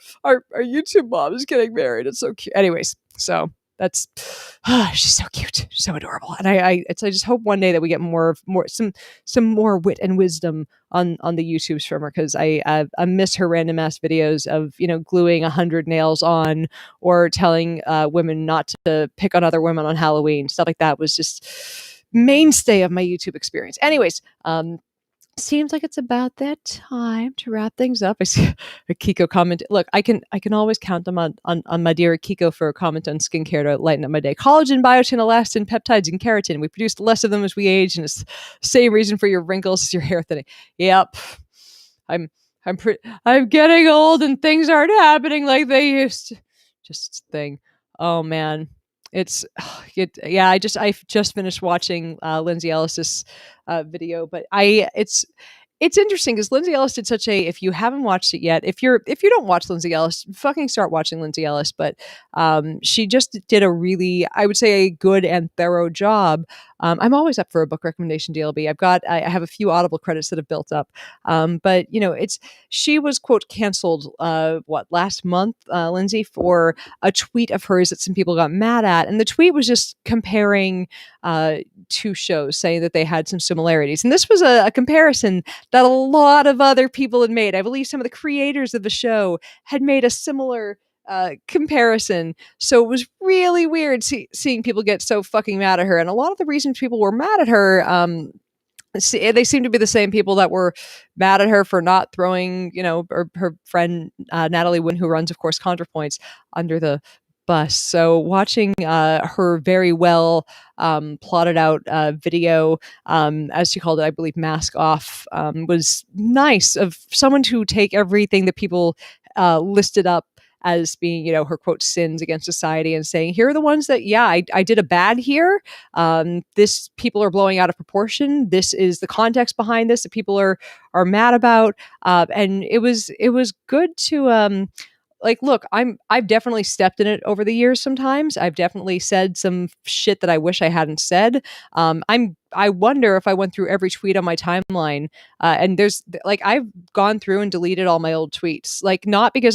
YouTube mom is getting married. It's so cute. Anyways, so that's she's so cute, so adorable. And I just hope one day that we get some more wit and wisdom on the YouTubes from her, because I miss her random ass videos of gluing 100 nails on, or telling women not to pick on other women on Halloween. Stuff like that was just mainstay of my YouTube experience. Anyways, seems like it's about that time to wrap things up. I see a Kiko comment. Look, I can always count them on my dear Kiko for a comment on skincare to lighten up my day. Collagen, biotin, elastin, peptides, and keratin. We produce less of them as we age, and it's the same reason for your wrinkles as your hair thinning. Yep, I'm getting old, and things aren't happening like they used to. Just a thing. Oh man. I've just finished watching Lindsay Ellis's video, but it's interesting because Lindsay Ellis did such a, if you haven't watched it yet, if you don't watch Lindsay Ellis, fucking start watching Lindsay Ellis. But she just did a really, I would say, a good and thorough job. I'm always up for a book recommendation, DLB. I have a few Audible credits that have built up. But she was, quote, canceled last month, Lindsay, for a tweet of hers that some people got mad at. And the tweet was just comparing two shows, saying that they had some similarities. And this was a comparison that a lot of other people had made. I believe some of the creators of the show had made a similar comparison. So it was really weird seeing people get so fucking mad at her. And a lot of the reasons people were mad at her, they seem to be the same people that were mad at her for not throwing, her friend Natalie Wood, who runs, of course, ContraPoints, under the bus. So watching her very well plotted out video, as she called it, I believe, Mask Off, was nice, of someone to take everything that people listed up as being, her, quote, sins against society, and saying, here are the ones that, I did a bad here. This people are blowing out of proportion. This is the context behind this that people are mad about. And it was good to, look, I've definitely stepped in it over the years. Sometimes I've definitely said some shit that I wish I hadn't said. I wonder if I went through every tweet on my timeline, and there's I've gone through and deleted all my old tweets, not because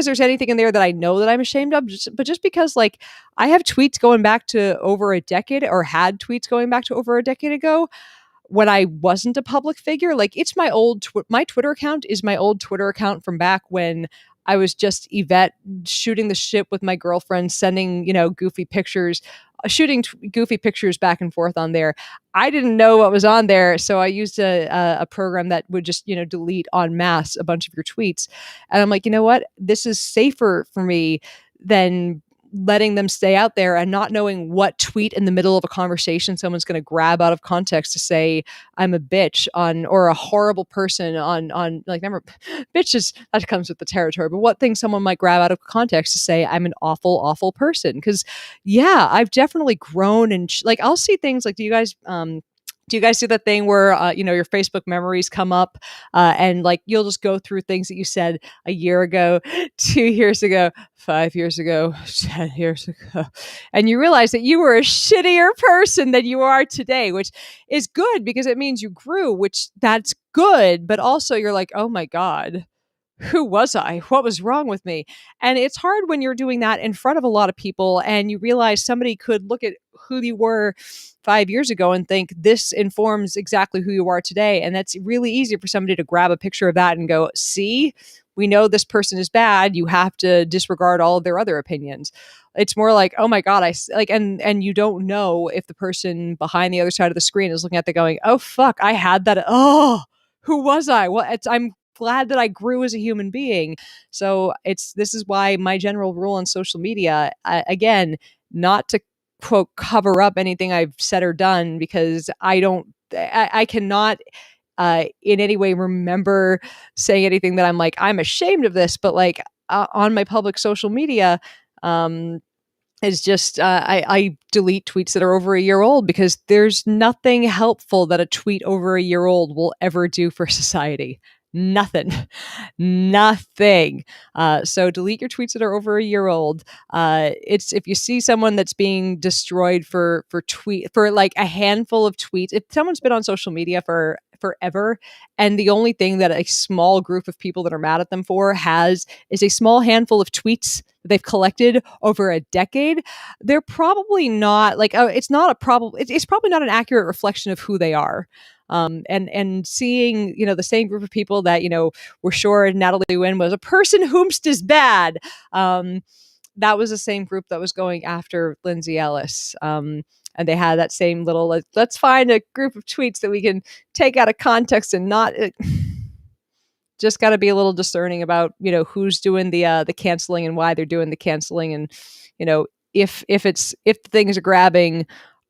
there's anything in there that I know that I'm ashamed of, but just because I have tweets going back to over a decade, or had tweets going back to over a decade ago, when I wasn't a public figure. It's my old my Twitter account is my old Twitter account from back when I was just Yvette shooting the shit with my girlfriend, sending, goofy pictures, shooting goofy pictures back and forth on there. I didn't know what was on there, so I used a program that would just, delete en masse a bunch of your tweets. And I'm like, you know what? This is safer for me than letting them stay out there and not knowing what tweet in the middle of a conversation someone's going to grab out of context to say I'm a bitch on, or a horrible person on like, never, bitch is, that comes with the territory, but what thing someone might grab out of context to say I'm an awful person. Because yeah, I've definitely grown, and like I'll see things like, do you guys see that thing where your Facebook memories come up, and like you'll just go through things that you said a year ago, 2 years ago, 5 years ago, 10 years ago, and you realize that you were a shittier person than you are today, which is good because it means you grew, which that's good, but also you're like, oh my God, who was I? What was wrong with me? And it's hard when you're doing that in front of a lot of people and you realize somebody could look at who you were 5 years ago and think this informs exactly who you are today. And that's really easy for somebody to grab a picture of that and go, see, we know this person is bad. You have to disregard all of their other opinions. It's more like, oh my God, and you don't know if the person behind the other side of the screen is looking at that going, oh fuck, I had that. Oh, who was I? Well, I'm glad that I grew as a human being. So this is why my general rule on social media, again, not to quote cover up anything I've said or done, because I cannot in any way remember saying anything that I'm like, I'm ashamed of this, but like on my public social media, is just I delete tweets that are over a year old because there's nothing helpful that a tweet over a year old will ever do for society. Nothing. Nothing. So delete your tweets that are over a year old. It's if you see someone that's being destroyed for like a handful of tweets, if someone's been on social media for forever and the only thing that a small group of people that are mad at them for is a small handful of tweets that they've collected over a decade, they're probably not like, oh, it's not a problem. It's probably not an accurate reflection of who they are. And seeing, the same group of people that, were sure Natalie Wynn was a person whomst is bad. That was the same group that was going after Lindsay Ellis. And they had that same little, like, let's find a group of tweets that we can take out of context and not, just got to be a little discerning about, who's doing the canceling and why they're doing the canceling. And, if the things are grabbing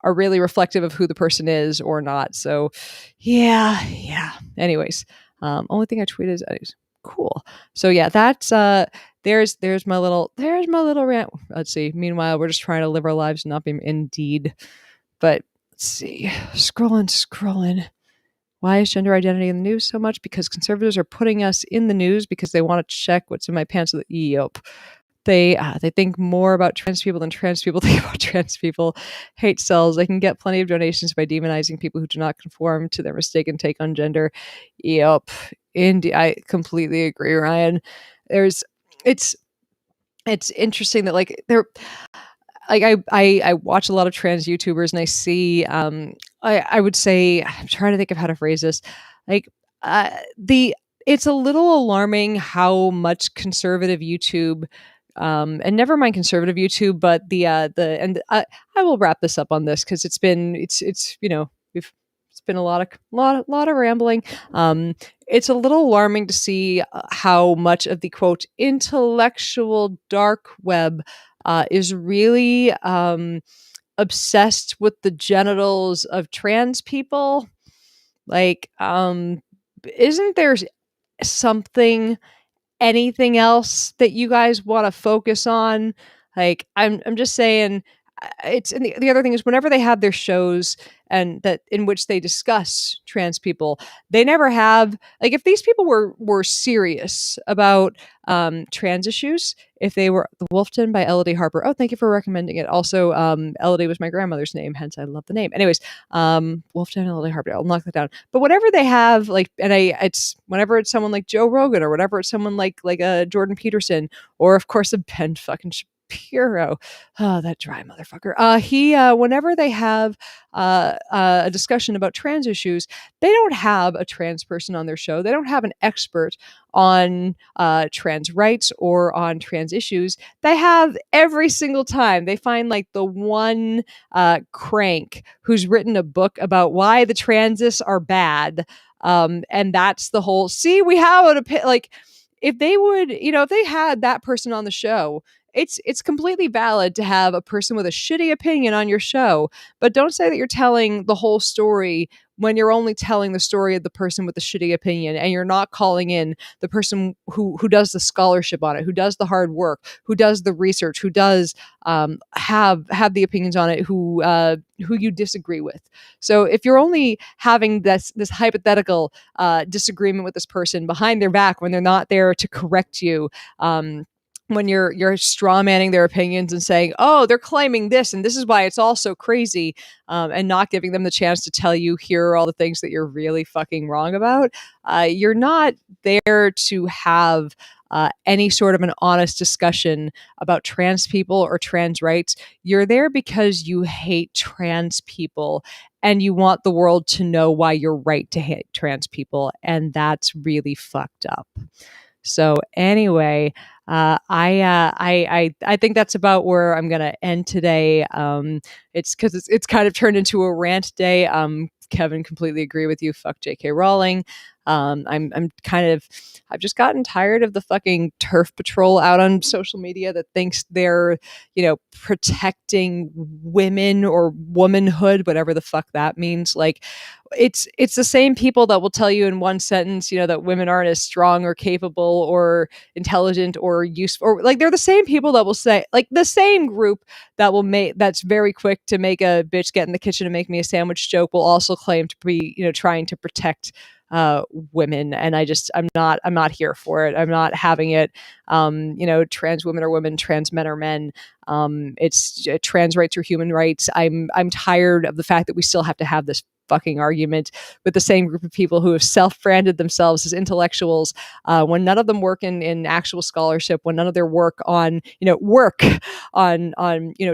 are really reflective of who the person is or not. So yeah. Anyways, only thing I tweeted is cool. So yeah, that's there's my little rant. Let's see. Meanwhile, we're just trying to live our lives and not be Indeed. But let's see. Scrolling. Why is gender identity in the news so much? Because conservatives are putting us in the news because they want to check what's in my pants. Yep. They think more about trans people than trans people think about trans people. Hate sells. They can get plenty of donations by demonizing people who do not conform to their mistaken take on gender. Yep. Indeed. I completely agree, Ryan. It's interesting that like they're like I watch a lot of trans YouTubers and I see I would say, I'm trying to think of how to phrase this, like it's a little alarming how much conservative YouTube, and never mind conservative YouTube, but I will wrap this up on this because it's been a lot of rambling. It's a little alarming to see how much of the quote intellectual dark web is really obsessed with the genitals of trans people. Like, isn't there something, anything else that you guys want to focus on? Like, I'm just saying, and the other thing is whenever they have their shows and that in which they discuss trans people, they never have, like, if these people were serious about trans issues, if they were The Wolf Den by Elodie Harper. Oh, thank you for recommending it. Also, Elodie was my grandmother's name, hence I love the name. Anyways, Wolf Den, Elodie Harper. I'll knock that down. But whatever they have, like, and it's whenever it's someone like Joe Rogan or whatever, it's someone like a Jordan Peterson, or of course a Ben fucking Shapiro. Oh, that dry motherfucker. Whenever they have a discussion about trans issues, they don't have a trans person on their show. They don't have an expert on trans rights or on trans issues. They have every single time they find like the one crank who's written a book about why the transists are bad. And that's the whole, see, we have like, if they would, if they had that person on the show it's completely valid to have a person with a shitty opinion on your show, but don't say that you're telling the whole story when you're only telling the story of the person with the shitty opinion, and you're not calling in the person who does the scholarship on it, who does the hard work, who does the research, who does have the opinions on it, who you disagree with. So if you're only having this hypothetical disagreement with this person behind their back when they're not there to correct you, when you're straw manning their opinions and saying, "Oh, they're claiming this, and this is why it's all so crazy," and not giving them the chance to tell you, "Here are all the things that you're really fucking wrong about," you're not there to have any sort of an honest discussion about trans people or trans rights. You're there because you hate trans people and you want the world to know why you're right to hate trans people, and that's really fucked up. So anyway, I think that's about where I'm gonna end today. It's because it's kind of turned into a rant day. Kevin, completely agree with you. Fuck J.K. Rowling. I've just gotten tired of the fucking turf patrol out on social media that thinks they're, protecting women or womanhood, whatever the fuck that means. Like, it's the same people that will tell you in one sentence, that women aren't as strong or capable or intelligent or useful, or like they're the same people that will say, like the same group that will make that's very quick to make a bitch get in the kitchen and make me a sandwich joke will also claim to be, trying to protect women. And I'm not here for it. I'm not having it. Trans women are women, trans men are men. It's trans rights are human rights. I'm tired of the fact that we still have to have this fucking argument with the same group of people who have self-branded themselves as intellectuals, when none of them work in actual scholarship, when none of their work on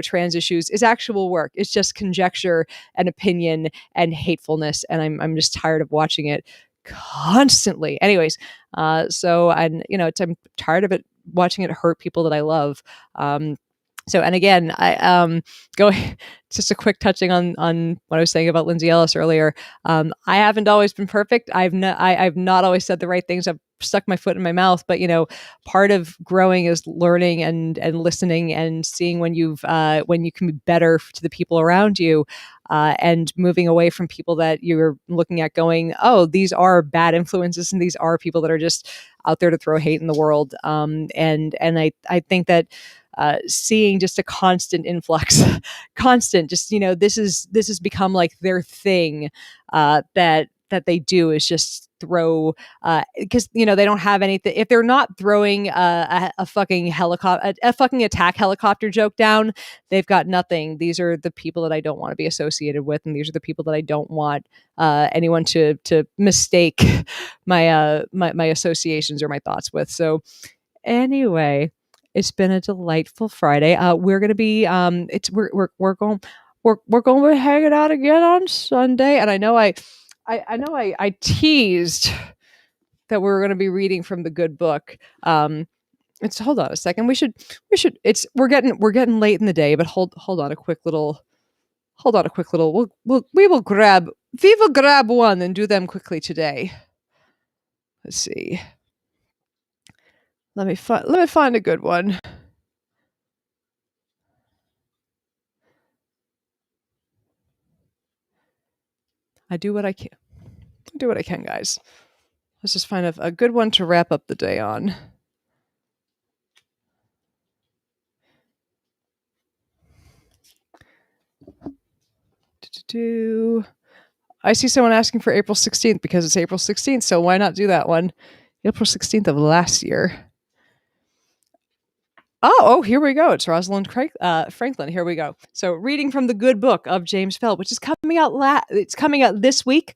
trans issues is actual work. It's just conjecture and opinion and hatefulness, and I'm just tired of watching it constantly. Anyways, I'm tired of it, watching it hurt people that I love. And again, I go just a quick touching on what I was saying about Lindsay Ellis earlier. I haven't always been perfect. I've not always said the right things. I've stuck my foot in my mouth. But part of growing is learning and listening and seeing when you can be better to the people around you, and moving away from people that you're looking at going, oh, these are bad influences and these are people that are just out there to throw hate in the world. And I think that. Seeing just a constant influx, this has become like their thing, that they do is just throw, because they don't have anything. If they're not throwing a fucking helicopter, a fucking attack helicopter joke down, they've got nothing. These are the people that I don't want to be associated with, and these are the people that I don't want anyone to mistake my associations or my thoughts with. So anyway. It's been a delightful Friday. We're gonna be we're going to be hanging out again on Sunday, and I know I teased that we were going to be reading from the good book. It's hold on a second. We should. We're getting late in the day, but hold on a quick little. We will grab one and do them quickly today. Let's see. Let me find a good one. I do what I can, guys. Let's just find a good one to wrap up the day on. I see someone asking for April 16th because it's April 16th, so why not do that one? April 16th of last year. Oh, here we go. It's Rosalind Franklin. Here we go. So, reading from the good book of James Feld, which is coming out. It's coming out this week.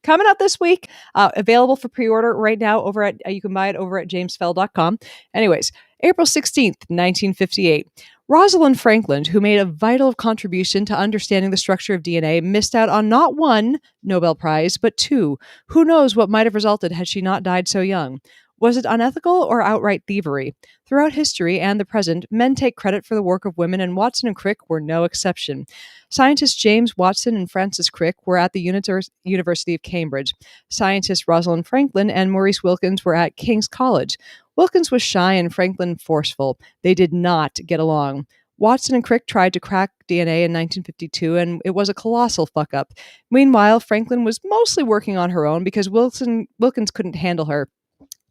Available for pre-order right now. You can buy it over at jamesfeld.com. Anyways, April 16th, 1958. Rosalind Franklin, who made a vital contribution to understanding the structure of DNA, missed out on not one Nobel Prize, but two. Who knows what might have resulted had she not died so young? Was it unethical or outright thievery? Throughout history and the present, men take credit for the work of women, and Watson and Crick were no exception. Scientists James Watson and Francis Crick were at the University of Cambridge. Scientists Rosalind Franklin and Maurice Wilkins were at King's College. Wilkins was shy and Franklin forceful. They did not get along. Watson and Crick tried to crack DNA in 1952, and it was a colossal fuck up. Meanwhile, Franklin was mostly working on her own because Wilkins couldn't handle her.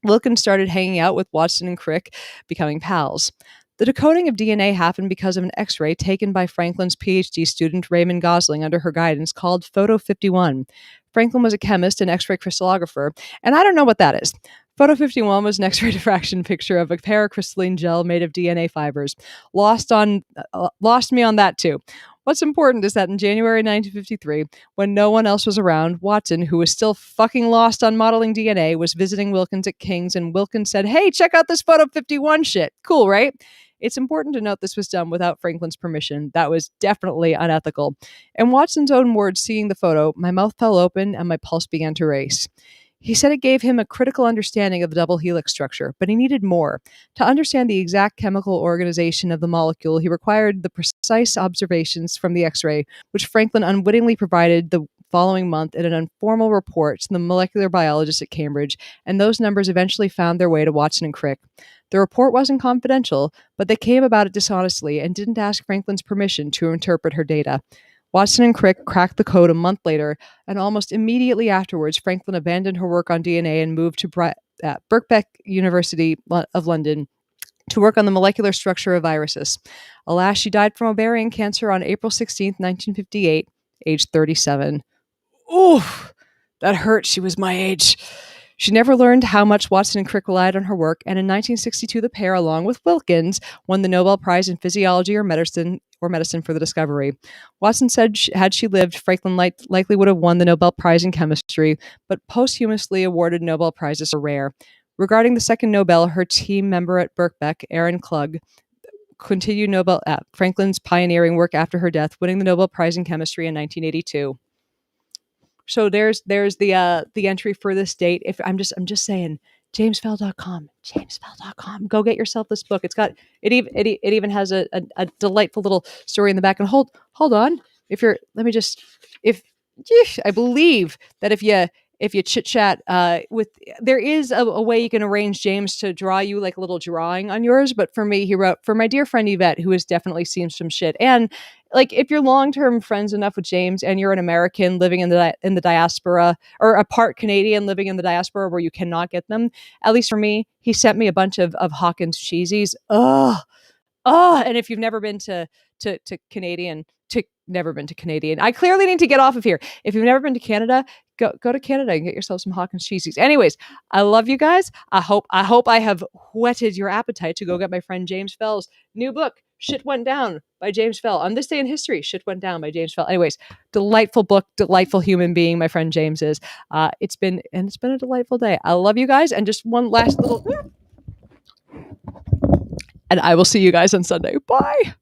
Wilkins started hanging out with Watson and Crick, becoming pals. The decoding of DNA happened because of an X-ray taken by Franklin's PhD student Raymond Gosling under her guidance called Photo 51. Franklin was a chemist and X-ray crystallographer, and I don't know what that is. Photo 51 was an X-ray diffraction picture of a paracrystalline gel made of DNA fibers. Lost me on that too. What's important is that in January 1953, when no one else was around, Watson, who was still fucking lost on modeling DNA, was visiting Wilkins at King's, and Wilkins said, "Hey, check out this Photo 51 shit. Cool, right?" It's important to note this was done without Franklin's permission. That was definitely unethical. In Watson's own words, seeing the photo, "My mouth fell open and my pulse began to race." He said it gave him a critical understanding of the double helix structure, but he needed more. To understand the exact chemical organization of the molecule, he required the precise observations from the X-ray, which Franklin unwittingly provided the following month in an informal report to the molecular biologist at Cambridge, and those numbers eventually found their way to Watson and Crick. The report wasn't confidential, but they came about it dishonestly and didn't ask Franklin's permission to interpret her data. Watson and Crick cracked the code a month later, and almost immediately afterwards, Franklin abandoned her work on DNA and moved to Birkbeck University of London to work on the molecular structure of viruses. Alas, she died from ovarian cancer on April 16th, 1958, age 37. Ooh, that hurt. She was my age. She never learned how much Watson and Crick relied on her work, and in 1962, the pair, along with Wilkins, won the Nobel Prize in Physiology or Medicine for the discovery. Watson said had she lived, Franklin likely would have won the Nobel Prize in Chemistry, but posthumously awarded Nobel Prizes are rare. Regarding the second Nobel, her team member at Birkbeck, Aaron Klug, continued Franklin's pioneering work after her death, winning the Nobel Prize in Chemistry in 1982. So there's the entry for this date. If I'm just saying, jamesfell.com. Go get yourself this book. It even has a delightful little story in the back. And hold on. I believe that if you chit chat there is a way you can arrange James to draw you like a little drawing on yours. But for me, he wrote for my dear friend Yvette, who has definitely seen some shit. And like, if you're long-term friends enough with James and you're an American living in the diaspora, or a part Canadian living in the diaspora where you cannot get them, at least for me, he sent me a bunch of Hawkins cheesies. And if you've never been to Canadian, never been to Canadian, I clearly need to get off of here. If you've never been to Canada, go to Canada and get yourself some Hawkins cheesies. Anyways, I love you guys. I hope I have whetted your appetite to go get my friend James Fell's new book, Shit Went Down by James Fell. On this day in history, Shit Went Down by James Fell. Anyways, delightful book, delightful human being my friend James is. It's been a delightful day. I love you guys. And just one last little, and I will see you guys on Sunday. Bye.